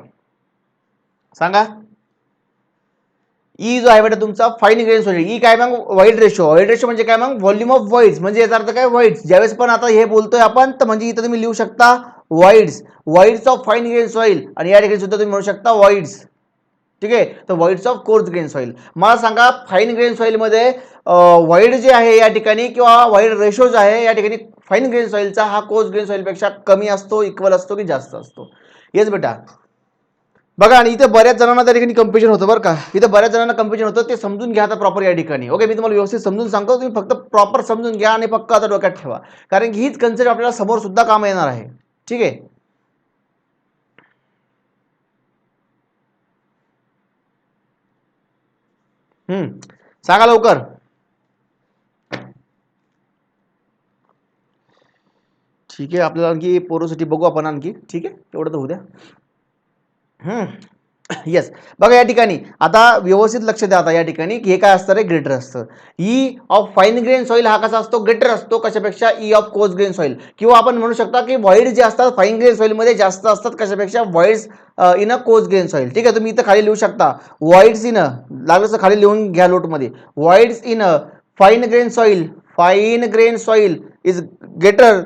सांगा. ई जो आहे बेटा तुमचा फाईन ग्रेन सॉइल, ई काय मग व्हाईड रेशो. व्हाईड रेशो म्हणजे काय मग व्हॉल्यूम ऑफ व्हाईड्स. म्हणजे याचा अर्थ काय, व्हाईड्स ज्यावेळेस पण आता हे बोलतोय आपण, तर म्हणजे इथं तुम्ही लिहू शकता व्हाईड्स ऑफ फाईन ग्रेन सॉइल, आणि या ठिकाणी सुद्धा तुम्ही म्हणू शकता व्हाईड्स. ठीक आहे, तर व्हाईड्स ऑफ कोर्स ग्रेन सॉइल. मला सांगा फाईन ग्रेन सॉइल मध्ये व्हाईड जे आहे या ठिकाणी किंवा व्हाईड रेशो जे आहे या ठिकाणी फाईन ग्रेन सॉइलचा हा कोर्स ग्रेन सॉइल पेक्षा कमी असतो, इक्वल असतो की जास्त असतो? येस बेटा. बघा, आणि इथे बऱ्याच जणांना त्या ठिकाणी कन्फ्युजन होतं बरं का, इथं बऱ्याच जणांना कन्फ्युजन होतं, ते समजून घ्या आता प्रॉपर या ठिकाणी. ओके, मी तुम्हाला व्यवस्थित समजून सांगतो, तुम्ही फक्त प्रॉपर समजून घ्या आणि पक्का आता डोक्यात ठेवा, कारण की हीच कन्सेप्ट आपल्याला समोर सुद्धा काम येणार आहे. ठीक आहे, सांगा लवकर. ठीक आहे, आपल्याला आणखी पोरोसिटी बघू आपण आणखी. ठीक आहे, एवढं तर होऊ द्या. येस. बघा या ठिकाणी आता व्यवस्थित लक्ष द्या. आता या ठिकाणी की हे काय असतं रे, ग्रेटर असतं. E of fine grain soil हा कसा असतो, ग्रेटर असतो कशापेक्षा, e of coarse grain soil. किंवा आपण म्हणू शकता की व्हॉइड जे असतात फाईन ग्रेन सॉईल मध्ये जास्त असतात कशापेक्षा, voids in a coarse grain soil. ठीक आहे, तुम्ही इथं खाली लिहू शकता व्हॉइड्स इन, लागलं खाली लिहून घ्या नोटमध्ये, voids in fine grain soil, fine grain soil is greater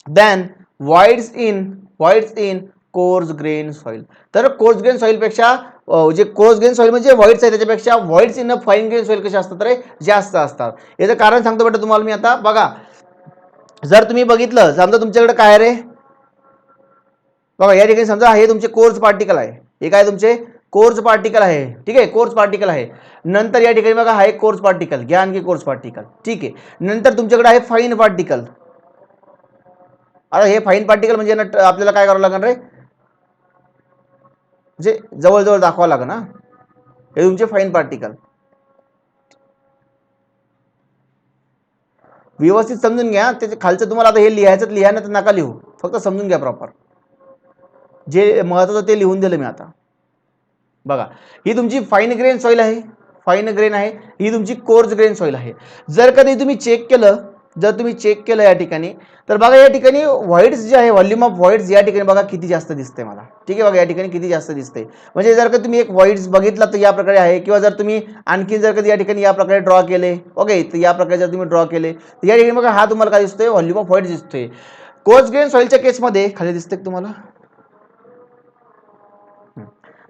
than voids in coarse grain soil. तर कोर्स ग्रेन सॉईल पेक्षा जे कोर्स ग्रेन सॉईल म्हणजे व्हॉइड्स आहे त्याच्यापेक्षा voids in fine grain soil कसे असतात रे, जास्त असतात. याचं कारण सांगतो बेटा तुम्हाला मी. आता बघा, जर तुम्ही बघितलं समजा तुमच्याकडे काय रे, बघा या ठिकाणी समजा हे तुमचे कोर्स पार्टिकल आहे, हे काय तुमचे कोर्स पार्टिकल आहे. ठीक आहे, कोर्स पार्टिकल आहे. नंतर या ठिकाणी बघा हा एक कोर्स पार्टिकल घ्या, आणखी कोर्स पार्टिकल. ठीक आहे, नंतर तुमच्याकडे आहे फाईन पार्टिकल. आता हे फाईन पार्टिकल म्हणजे आपल्याला काय करावं लागेल रे, म्हणजे जवळजवळ दाखवावं लागेल ना. हे तुमचे फाईन पार्टिकल. व्यवस्थित समजून घ्या. त्याच्या खालचं तुम्हाला आता हे लिहायचं लिहा, तर नका लिहू, फक्त समजून घ्या प्रॉपर. जे महत्वाचं ते लिहून दिलं मी आता. बघा ही तुमची फाईन ग्रेन सॉईल आहे, फाईन ग्रेन आहे. ही तुमची कोर्स ग्रेन सॉईल आहे. जर कधी तुम्ही चेक केलं, जर तुम्ही चेक केलं या ठिकाणी, तर बघा या ठिकाणी व्हॉइड्स जे आहे, व्हॉल्यूम ऑफ व्हॉइड्स या ठिकाणी बघा किती जास्त दिसते मला. ठीक आहे, बघा या ठिकाणी किती जास्त दिसते. म्हणजे जर का तुम्ही एक व्हॉइड्स बघितला तर या प्रकारे आहे, किंवा जर तुम्ही आणखी जर कधी या ठिकाणी या प्रकारे ड्रॉ केले, ओके, तर या प्रकारे जर तुम्ही ड्रॉ केले तर या ठिकाणी बघा हा तुम्हाला काय दिसतोय, व्हॉल्यूम ऑफ व्हॉइड्स दिसतोय. कोर्स ग्रेन सॉईलच्या केसमध्ये खाली दिसते तुम्हाला,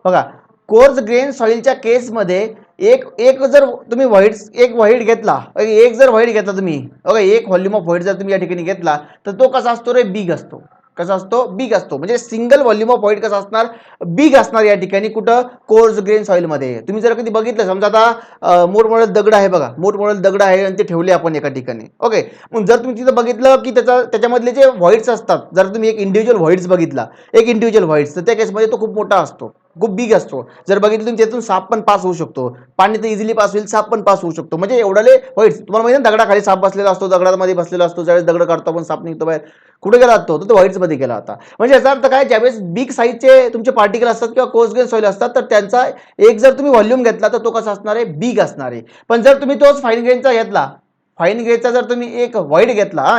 बघा कोर्स ग्रेन सॉईलच्या केसमध्ये एक एक जर तुम्ही एक व्हाईट घेतला, एक जर व्हाईट घेतला तुम्ही, ओके, एक व्हॉल्यूम ऑफ व्हाईट जर तुम्ही या ठिकाणी घेतला तर तो कसा असतो रे, बिग असतो. कसा असतो, बिग असतो. म्हणजे सिंगल व्हॉल्यूम ऑफ व्हाईट कसा असणार, बिग असणार या ठिकाणी. कुठं, कोर्स ग्रेन सॉईल मध्ये. तुम्ही जर कधी बघितलं समजा आता मोठमोठे दगड आहे बघा, मोठमोठे दगड आहे आणि ते ठेवले आपण एका ठिकाणी, ओके, मग जर तुम्ही तिथं बघितलं की त्याच्यामधले जे व्हाईट्स असतात, जर तुम्ही एक इंडिव्हिज्युअल व्हाईट्स बघितला, एक इंडिव्हिज्युअल व्हाईट्स, तर त्या केसमध्ये तो खूप मोठा असतो, खूप बिग असतो. जर बघितलं तुम्ही त्यातून साप पण पास होऊ शकतो, पाणी तर इझिली पास होईल, साप पण पास होऊ शकतो. म्हणजे एवढाले व्हाईट्स. तुम्हाला माहिती ना, दगडाखाली साप बसलेला असतो, दगडामध्ये बसलेला असतो, ज्यावेळेस दगड काढतो आपण साप निघतो बाहेर. कुठे गेला तो, तो व्हाईट्स मध्ये गेला होता. म्हणजे याचा अर्थ काय, ज्यावेळेस बिग साईजचे तुमचे पार्टिकल असतात किंवा कोर्स ग्रेन सॉईल असतात, तर त्यांचा एक जर तुम्ही व्हॉल्यूम घेतला तर तो कसा असणार आहे, बिग असणार आहे. पण जर तुम्ही तोच फाईन ग्रेनचा घेतला, फाईन ग्रेनचा जर तुम्ही एक व्हाईट घेतला,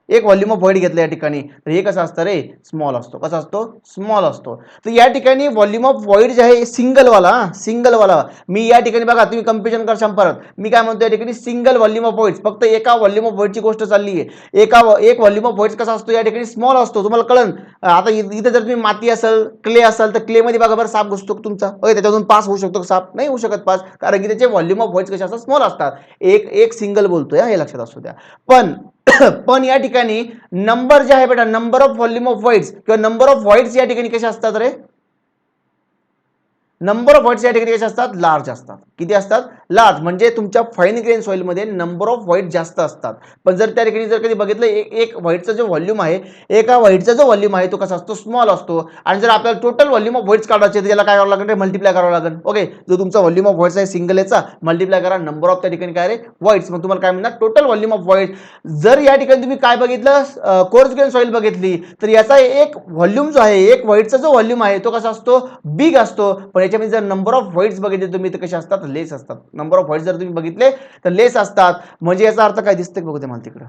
एक व्हॉल्यूम ऑफ व्हाईट घेतला या ठिकाणी, तर हे कसं असतं रे, स्मॉल असतो. कसा असतो, स्मॉल असतो. तर या ठिकाणी व्हॉल्यूम ऑफ व्हाईट जे आहे सिंगलवाला मी या ठिकाणी बघा, तुम्ही कम्पॅरिझन करशाल परत. मी काय म्हणतो या ठिकाणी, सिंगल व्हॉल्यूम ऑफ व्हाईट्स, फक्त एका व्हॉल्यूम ऑफ व्हाईटची गोष्ट चालली आहे. एक व्हॉल्यूम ऑफ व्हाईट्स कसा असतो या ठिकाणी, स्मॉल असतो. तुम्हाला कळन आता इथं जर तुम्ही माती असेल, क्ले असेल, तर क्ले मध्ये बघा बरं साप घुसतो तुमचा, त्याच्यातून पास होऊ शकतो साप, नाही होऊ शकत पास, कारण की त्याचे व्हॉल्यूम ऑफ व्हाईट्स कसे असतात, स्मॉल असतात. एक एक सिंगल बोलतोय, हे लक्षात असू द्या. पण पण या ठिकाणी नंबर जे आहे बेटा, number of volume of whites किंवा नंबर ऑफ व्हाईट्स या ठिकाणी कसे असतात रे, नंबर ऑफ व्हाईट्स या ठिकाणी कसे असतात, लार्ज असतात. किती असतात, लार्ज. म्हणजे तुमच्या फाईन ग्रेन सॉईल मध्ये नंबर ऑफ व्हाईट जास्त असतात. पण जर त्या ठिकाणी जर कधी बघितलं, एक व्हाईटचा जो व्हॉल्यूम आहे, एका व्हाईटचा जो व्हॉल्यूम आहे तो कसा असतो, स्मॉल असतो. आणि जर आपल्याला टोटल व्हॉल्यूम ऑफ व्हाईट्स काढायचे तर त्याला काय करावं लागेल, मल्टिप्लाय करावं लागेल. ओके, जो तुमचा व्हॉल्यूम ऑफ व्हाईट्स आहे सिंगल याचा, मल्टिप्लाय करा नंबर ऑफ त्या ठिकाणी काय रे, व्हाईट्स. मग तुम्हाला काय म्हणणार, टोटल व्हॉल्यूम ऑफ व्हाईट. जर या ठिकाणी तुम्ही काय बघितलं, कोर्स ग्रेन सॉईल बघितली, तर याचा एक व्हॉल्यूम जो आहे, एक व्हाईटचा जो व्हॉल्यूम आहे तो कसा असतो, बिग असतो. पण याच्यामध्ये जर नंबर ऑफ व्हाईट्स बघितले तुम्ही तर कसे असतात, लेस असतात. नंबर ऑफ व्हाईट्स जर तुम्ही बघितले तर लेस असतात. म्हणजे याचा अर्थ काय दिसतंय बघू दे मला तिकडे,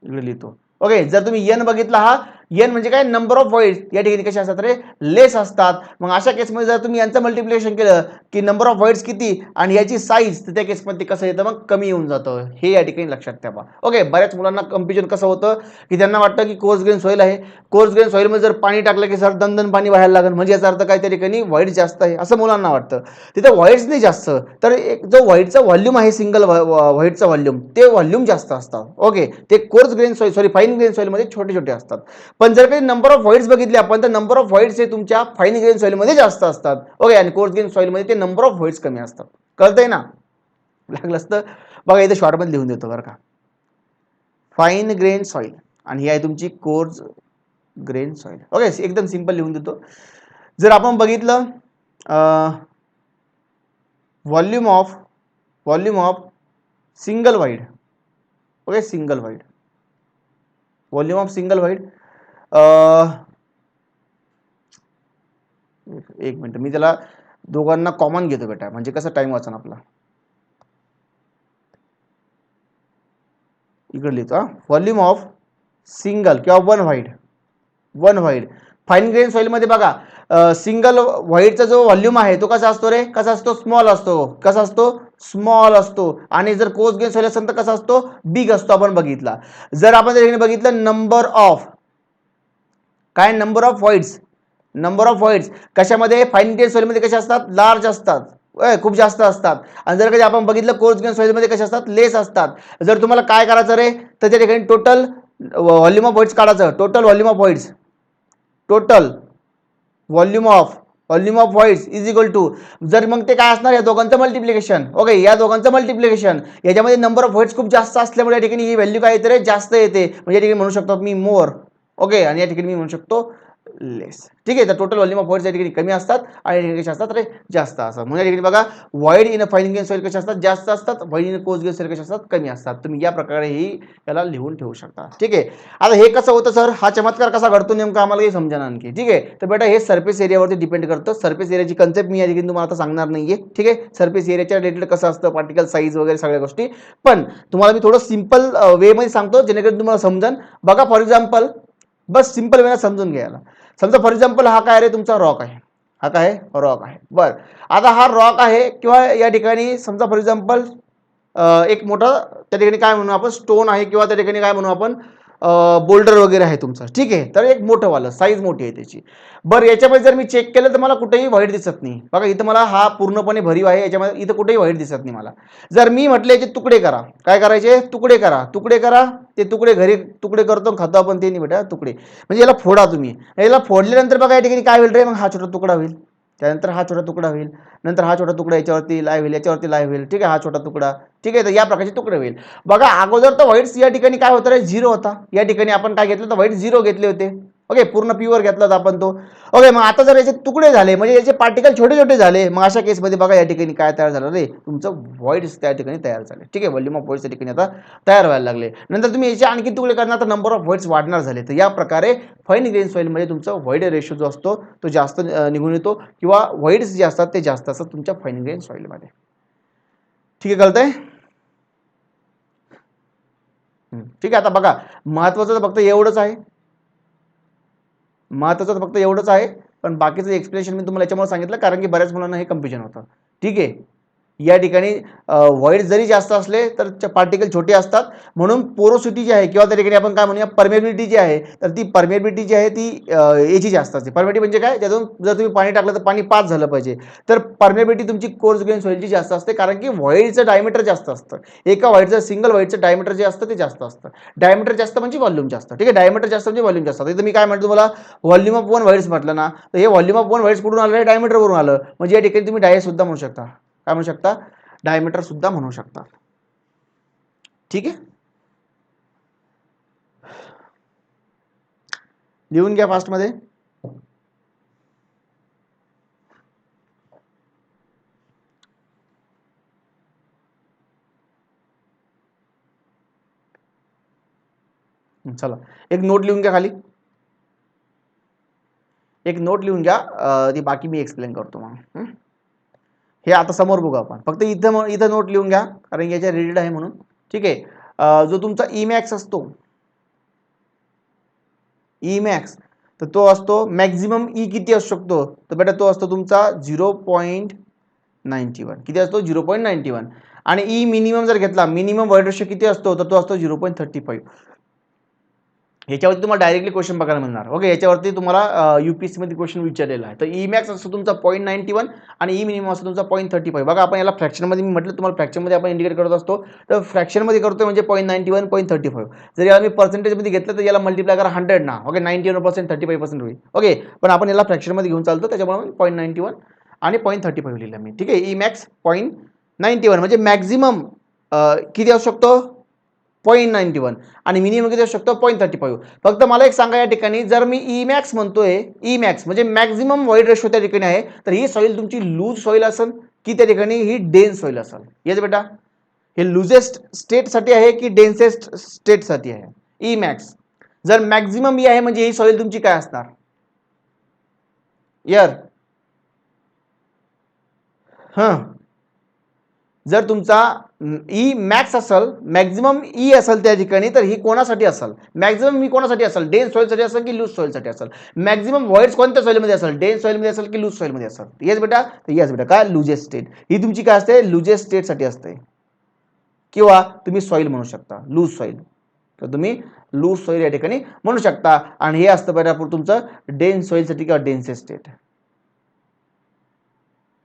इकडे लिहितो. ओके, जर तुम्ही एन बघितला, हा एन म्हणजे काय, नंबर ऑफ व्हाईट्स या ठिकाणी कसे असतात रे, लेस असतात. मग अशा केसमध्ये जर तुम्ही यांचं मल्टिप्लिकेशन केलं की नंबर ऑफ व्हाईट्स किती आणि याची साईज, तर त्या केसमध्ये कसं येतं, मग कमी येऊन जातं. हे या ठिकाणी लक्षात ठेवा. ओके, बऱ्याच मुलांना कन्फ्युजन कसं होतं की त्यांना वाटतं की कोर्स ग्रेन सॉईल आहे, कोर्स ग्रेन सॉईल मध्ये जर पाणी टाकलं की सर दन पाणी व्हायला लागेल, म्हणजे याचा अर्थ काय, त्या ठिकाणी व्हाईट जास्त आहे असं मुलांना वाटतं. तिथे व्हाईट्स नाही जास्त, तर एक जो व्हाईटचा व्हॉल्यूम आहे, सिंगल व्हाईटचा व्हॉल्यूम, ते व्हॉल्यूम जास्त असतात. ओके, ते course grain soil, sorry fine grain soil मध्ये छोटे छोटे असतात. पण जर काही नंबर ऑफ व्हाईट्स बघितले आपण, तर नंबर ऑफ व्हाईट्स हे तुमच्या फाईन ग्रेन सॉईल मध्ये जास्त असतात. ओके, आणि कोर्स ग्रेन सॉईल मध्ये ते नंबर ऑफ व्हाईट्स कमी असतात. कळतंय ना, लागलं असतं बघा, इथे शॉर्ट मध्ये लिहून देतो बरं का, फाईन ग्रेन सॉईल आणि ही आहे तुमची कोर्स ग्रेन सॉईल. ओके, एकदम सिंपल लिहून देतो. जर आपण बघितलं volume of single white, okay, single white, volume of single white, एक मिनिट, मी त्याला दोघांना कॉमन घेतो बेटा, म्हणजे कसं टाइम वाचन आपला. इकडे लिहितो व्हॉल्यूम ऑफ सिंगल किंवा one white fine grain soil मध्ये बघा, सिंगल व्हाईटचा जो व्हॉल्यूम आहे तो कसा असतो रे, कसा असतो, स्मॉल असतो. कसा असतो, स्मॉल असतो. आणि जर कोर्स ग्रेन सॉइल असेल तर कसा असतो, बिग असतो. आपण बघितला. जर आपण त्या ठिकाणी बघितलं नंबर ऑफ काय, नंबर ऑफ व्हाईट्स कशामध्ये, फाईन ग्रेन सॉइल मध्ये कशा असतात, लार्ज असतात, खूप जास्त असतात. आणि जर कधी आपण बघितलं कोर्स ग्रेन सॉइल मध्ये कशा असतात, लेस असतात. जर तुम्हाला काय करायचं रे, तर त्या ठिकाणी टोटल व्हॉल्यूम ऑफ व्हाईट्स काढायचं, total volume of voids, total volume of voids is equal to, जर मग ते काय असणार, या दोघांचं मल्टिप्लिकेशन. ओके, या दोघांचं मल्टिप्लिकेशन, याच्यामध्ये नंबर ऑफ व्हाईट्स खूप जास्त असल्यामुळे या ठिकाणी ही व्हॅल्यू काय येते, जास्त येते. म्हणजे या ठिकाणी म्हणू शकतो मी मोर. ओके, आणि या ठिकाणी मी म्हणू शकतो लेस. ठीक आहे, तर टोटल व्हॉल्यूम ऑफ व्हाईट्स या ठिकाणी कमी असतात आणि कशा असतात रे, जास्त असतात. म्हणजे या ठिकाणी बघा, white in a fine grain soil कशा असतात, जास्त असतात. White in a coarse grain soil कशा असतात, कमी असतात. तुम्ही या प्रकारे ही याला लिहून ठेवू शकता. ठीक आहे, आता हे कसं होतं सर, हा चमत्कार कसा घडतो नेमका आम्हाला काही समजा आणखी. ठीक आहे, तर बेटा हे सरफेस एरियावरती डिपेंड करतं. सरफेस एरियाची कन्सेप्ट मी या ठिकाणी तुम्हाला आता सांगणार नाहीये. ठीक आहे, सरफेस एरियाच्या रिलेटेड कसं असतं, पार्टिकल साईज वगैरे सगळ्या गोष्टी, पण तुम्हाला मी थोडं सिंपल वे मध्ये सांगतो जेणेकरून तुम्हाला समजेल. बघा फॉर एक्झाम्पल, बस सिंपल वेळा समजून घ्यायला. समजा फॉर एक्झाम्पल हा काय रे, तुमचा रॉक आहे. हा काय, रॉक आहे. बर, आता हा रॉक आहे किंवा या ठिकाणी समजा फॉर एक्झाम्पल एक मोठं त्या ठिकाणी काय म्हणू आपण, स्टोन आहे किंवा त्या ठिकाणी काय म्हणू आपण, बोल्डर वगैरे आहे तुमचं. ठीक आहे, तर एक मोठं वालं साईज मोठी आहे त्याची. बरं, याच्यामध्ये जर मी चेक केलं तर मला कुठेही व्हाईट दिसत नाही. बघा इथं मला हा पूर्णपणे भरीव आहे, याच्यामध्ये इथं कुठेही व्हाईट दिसत नाही मला. जर मी म्हटलं याचे तुकडे करा, काय करायचे, तुकडे करा, तुकडे करा. ते तुकडे घरी तुकडे करतो, खातो आपण, ते नाही बेटा तुकडे. म्हणजे याला फोडा तुम्ही. याला फोडल्यानंतर बघा या ठिकाणी काय होईल रे, मग हा छोटा तुकडा होईल. त्यानंतर हा छोटा तुकडा होईल. नंतर हा छोटा तुकडा याच्यावरती लाईव्ह होईल, याच्यावरती लाईव्ह होईल. ठीक आहे, हा छोटा तुकडा. ठीक आहे, तर या प्रकारचे तुकडे होईल. बघा अगोदर तर व्हाईट्स या ठिकाणी काय होतं रे, झिरो होता. या ठिकाणी आपण काय घेतलं तर व्हाईट झिरो घेतले होते. ओके, पूर्ण प्युअर घेतला होता आपण तो. ओके, मग आता जर याचे तुकडे झाले म्हणजे याचे पार्टिकल छोटे छोटे झाले, मग अशा केसमध्ये बघा या ठिकाणी काय तयार झालं रे, तुमचं व्हाईट्स त्या ठिकाणी तयार झाले. ठीक आहे, व्हॉल्यूम ऑफ व्हाईट्स त्या ठिकाणी आता तयार व्हायला लागले. नंतर तुम्ही याचे आणखी तुकडे करणार तर नंबर ऑफ व्हाईट्स वाढणार झाले. तर या प्रकारे फाईन ग्रेन सॉइलमध्ये तुमचा व्हाईट रेशो जो असतो तो जास्त निघून येतो किंवा व्हाईट्स जे असतात ते जास्त असतात तुमच्या फाईन ग्रेन सॉइलमध्ये. ठीक आहे, कळतंय? ठीक आहे, आता बघा महत्वाचं फक्त एवढंच आहे, पण बाकीचं एक्सप्लेनेशन मी तुम्हाला याच्यामुळे सांगितलं कारण की बऱ्याच मुलांना हे कन्फ्युजन होतं. ठीक आहे, या ठिकाणी व्हाईट जरी जास्त असले तर पार्टिकल छोटे असतात, म्हणून पोरोसिटी जी आहे किंवा त्या ठिकाणी आपण काय म्हणूया परमेबिलिटी जी आहे, तर ती परमेबिलिटी जी आहे ती याची जास्त असते. परमेबिलिटी म्हणजे काय, त्यातून जर तुम्ही पाणी टाकलं तर पाणी पास झालं पाहिजे, तर परमेबिलिटी तुमची कोर्स ग्रेन सॉइलची जास्त असते कारण की व्हाईटचं डायमीटर जास्त असतं. एका व्हाईटचं सिंगल व्हाईटचं डायमीटर जे असतं ते जास्त असतं. डायमीटर जास्त म्हणजे व्हॉल्यूम जास्त. ठीक आहे, डायमीटर जास्त म्हणजे व्हॉल्यूम जास्त. इथं मी काय म्हणतो तुम्हाला, व्हॉल्यूम ऑफ वन व्हाईट्स म्हटलं ना, तर हे व्हॉल्यूम ऑफ वन व्हाईट्स कुठून आलं, डायमीटरवरून आलं. म्हणजे या ठिकाणी तुम्ही डायस सुद्धा म्हणू शकता. काय म्हणू शकता, डायमीटर सुद्धा म्हणू शकता. ठीक आहे, लिहून घ्या फास्ट मध्ये. चला, एक नोट लिहून घ्या खाली, एक नोट लिहून घ्या, ती बाकी मी एक्सप्लेन करतो मग. हे आता समोर बघू आपण, फक्त इथं इथं नोट लिहून घ्या कारण याच्या रिलेटेड आहे म्हणून. ठीक आहे, जो तुमचा ईमॅक्स असतो, ईमॅक्स, तर तो असतो मॅक्झिमम ई किती असू शकतो, तर बेटा तो असतो तुमचा 0.91. किती असतो, 0.91. आणि ई मिनिमम जर घेतला, मिनिमम व्हाईट रेशो किती असतो, तर तो असतो 0.35. याच्यावरती तुम्हाला डायरेक्टली क्वेश्चन बघायला मिळणार. ओके, याच्यावरती तुम्हाला UPSC मध्ये क्वेश्चन विचारलेला आहे. तर ई मॅक्स असतो तुमचा 0.91 आणि ई मिनिमम असतो तुमचा 0.35. बघा आपण याला फ्रॅक्शनमध्ये मी म्हटलं तुम्हाला फ्रॅक्शनमध्ये आपण इंडिकेट करत असतो, तर फ्रॅक्शनमध्ये करतोय म्हणजे 0.91 0.35. जर याला मी पर्सेंटेजमध्ये घेतलं तर याला मल्टिप्लाय करा 100 ना. ओके, 91% 35% होईल. ओके, पण आपण याला फ्रॅक्शनमध्ये घेऊन चालतो त्याच्यामुळे 0.91 आणि 0.35 लिहिलं मी. ठीक आहे, ई मॅक्स 0.91 म्हणजे मॅक्झिमम किती असू शकतो, 0.91 आणि मिनिमम किती असू शकतो, 0.35. फक्त मला एक सांगा या ठिकाणी, जर मी ई मॅक्स म्हणतोय, ई मॅक्स म्हणजे मॅक्झिमम व्हाईट रेशो त्या ठिकाणी आहे, तर ही सॉईल तुमची लूज सॉईल असेल की त्या ठिकाणी ही डेन्स सॉईल असेल. येस बेटा, हे लुजेस्ट स्टेटसाठी आहे की डेन्सेस्ट स्टेटसाठी आहे, ई मॅक्स. जर मॅक्झिमम ई आहे म्हणजे ही सॉईल तुमची काय असणार, यार हां, जर तुमचा ई मॅक्स असेल, मॅक्झिमम ई असेल त्या ठिकाणी, तर ही कोणासाठी असेल? मॅक्झिमम ई कोणासाठी असेल? डेन्स सॉइलसाठी असेल की लूज सॉइलसाठी असेल? मॅक्झिमम व्हॉइड्स कोणत्या सॉइलमध्ये असेल? डेन्स सॉइलमध्ये असेल की लूज सॉइलमध्ये असेल? येस बेटा, येस बेटा. काय? लुजेस्ट स्टेट. ही तुमची काय असते? लुजेस्ट स्टेटसाठी असते, किंवा तुम्ही सॉइल म्हणू शकता, लूज सॉइल. तर तुम्ही लूज सॉइल या ठिकाणी म्हणू शकता. आणि हे असतं बेटा तुमचं डेन्स सॉइलसाठी किंवा डेन्सेस्ट स्टेट.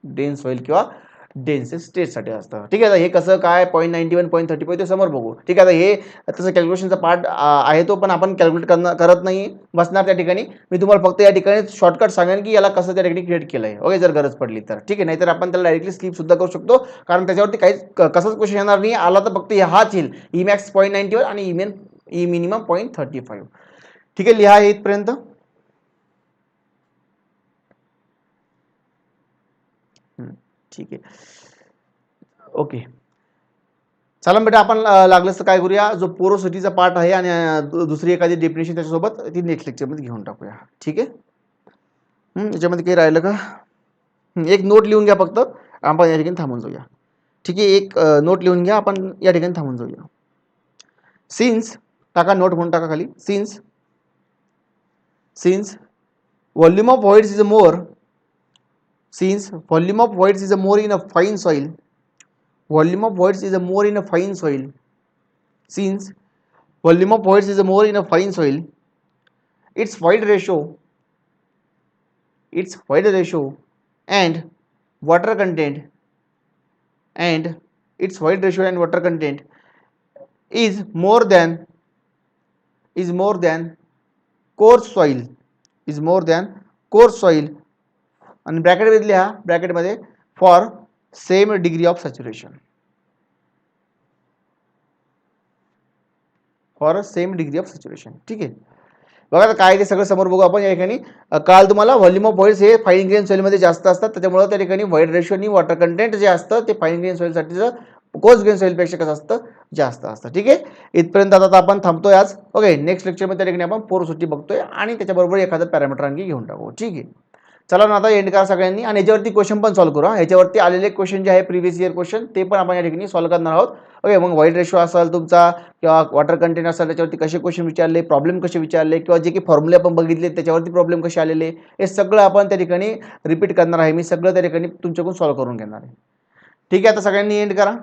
डेन्स सॉइल किंवा डेन्सेस्ट स्टेटसाठी असतं. ठीक आहे. हे कसं काय 0.91 0.35 ते समोर बघू. ठीक आहे. हे तसं कॅल्क्युलेशनचा पार्ट आहे तो, पण आपण कॅल्क्युलेट करत नाही बसणार त्या ठिकाणी. मी तुम्हाला फक्त या ठिकाणी शॉर्टकट सांगेन की याला कसं त्या ठिकाणी क्रिएट केलं आहे. ओके, जर गरज पडली तर. ठीक आहे. नाहीतर आपण त्याला डायरेक्टली स्किप सुद्धा करू शकतो, कारण त्याच्यावरती काहीच कसंच क्वेश्चन येणार नाही. आला तर फक्त हाच येईल, ई मॅक्स 0.91 आणि ई मिनिमम 0.35. ठीक आहे. लिहा इथपर्यंत. ठीक आहे. ओके, चला बेटा, आपण लागलंच तर काय करूया, जो पोरोसिटीचा पार्ट आहे आणि दुसरी एखादी डेफिनेशन त्याच्यासोबत ती नेक्स्ट लेक्चरमध्ये घेऊन टाकूया. ठीक आहे. याच्यामध्ये काही राहिलं का? एक नोट लिहून घ्या फक्त, आपण या ठिकाणी थांबून जाऊया. ठीक आहे. एक नोट लिहून घ्या, आपण या ठिकाणी थांबून जाऊया. सिन्स टाका, नोट म्हणून टाका खाली. Since volume of voids is more, since volume of voids is more in a fine soil, volume of voids is more in a fine soil, since volume of voids is more in a fine soil, its void ratio and water content and its void ratio and water content is more than coarse soil, is more than coarse soil, आणि ब्रॅकेटमध्ये लिहा, ब्रॅकेटमध्ये for same degree of saturation, for same degree of saturation. ठीक आहे. बघा काय ते सगळं समोर बघू आपण या ठिकाणी. काल तुम्हाला व्हॉल्यूम ऑफ व्हॉइड्स हे फाईन ग्रेन सॉइलमध्ये जास्त असतात, त्याच्यामुळे त्या ठिकाणी व्हॉइड रेशो आणि वॉटर कंटेंट जे असतं ते फाईन ग्रेन सॉइलसाठीचं कोर्स ग्रेन सॉइलपेक्षा कसं असतं? जास्त असतं. ठीक आहे. इथपर्यंत आता आपण थांबतोय आज. ओके, नेक्स्ट लेक्चरमध्ये त्या ठिकाणी आपण पोरोसिटी बघतोय आणि त्याच्याबरोबर एखादं पॅरामीटर आणखी घेऊन टाकू. ठीक आहे. चला ना, आता एंड करा सगळ्यांनी, आणि याच्यावरती क्वेश्चन पण सॉल्व्ह करू. याच्यावरती आलेले क्वेश्चन जे आहे प्रिव्हियस इयर क्वेश्चन, ते पण आपण या ठिकाणी सॉल्व्ह करणार आहोत. ओके, मग व्हाईट रेशो असेल तुमचा किंवा वॉटर कंटेंट असेल, त्याच्यावरती कसे क्वेश्चन विचारले, प्रॉब्लेम कसे विचारले, किंवा जे काही फॉर्म्युले आपण बघितले त्याच्यावरती प्रॉब्लेम कसे आलेले, हे सगळं आपण त्या ठिकाणी रिपीट करणार आहे. मी सगळं त्या ठिकाणी तुमच्याकडून सॉल्व्ह करून घेणार आहे. ठीक आहे. आता सगळ्यांनी एंड करा.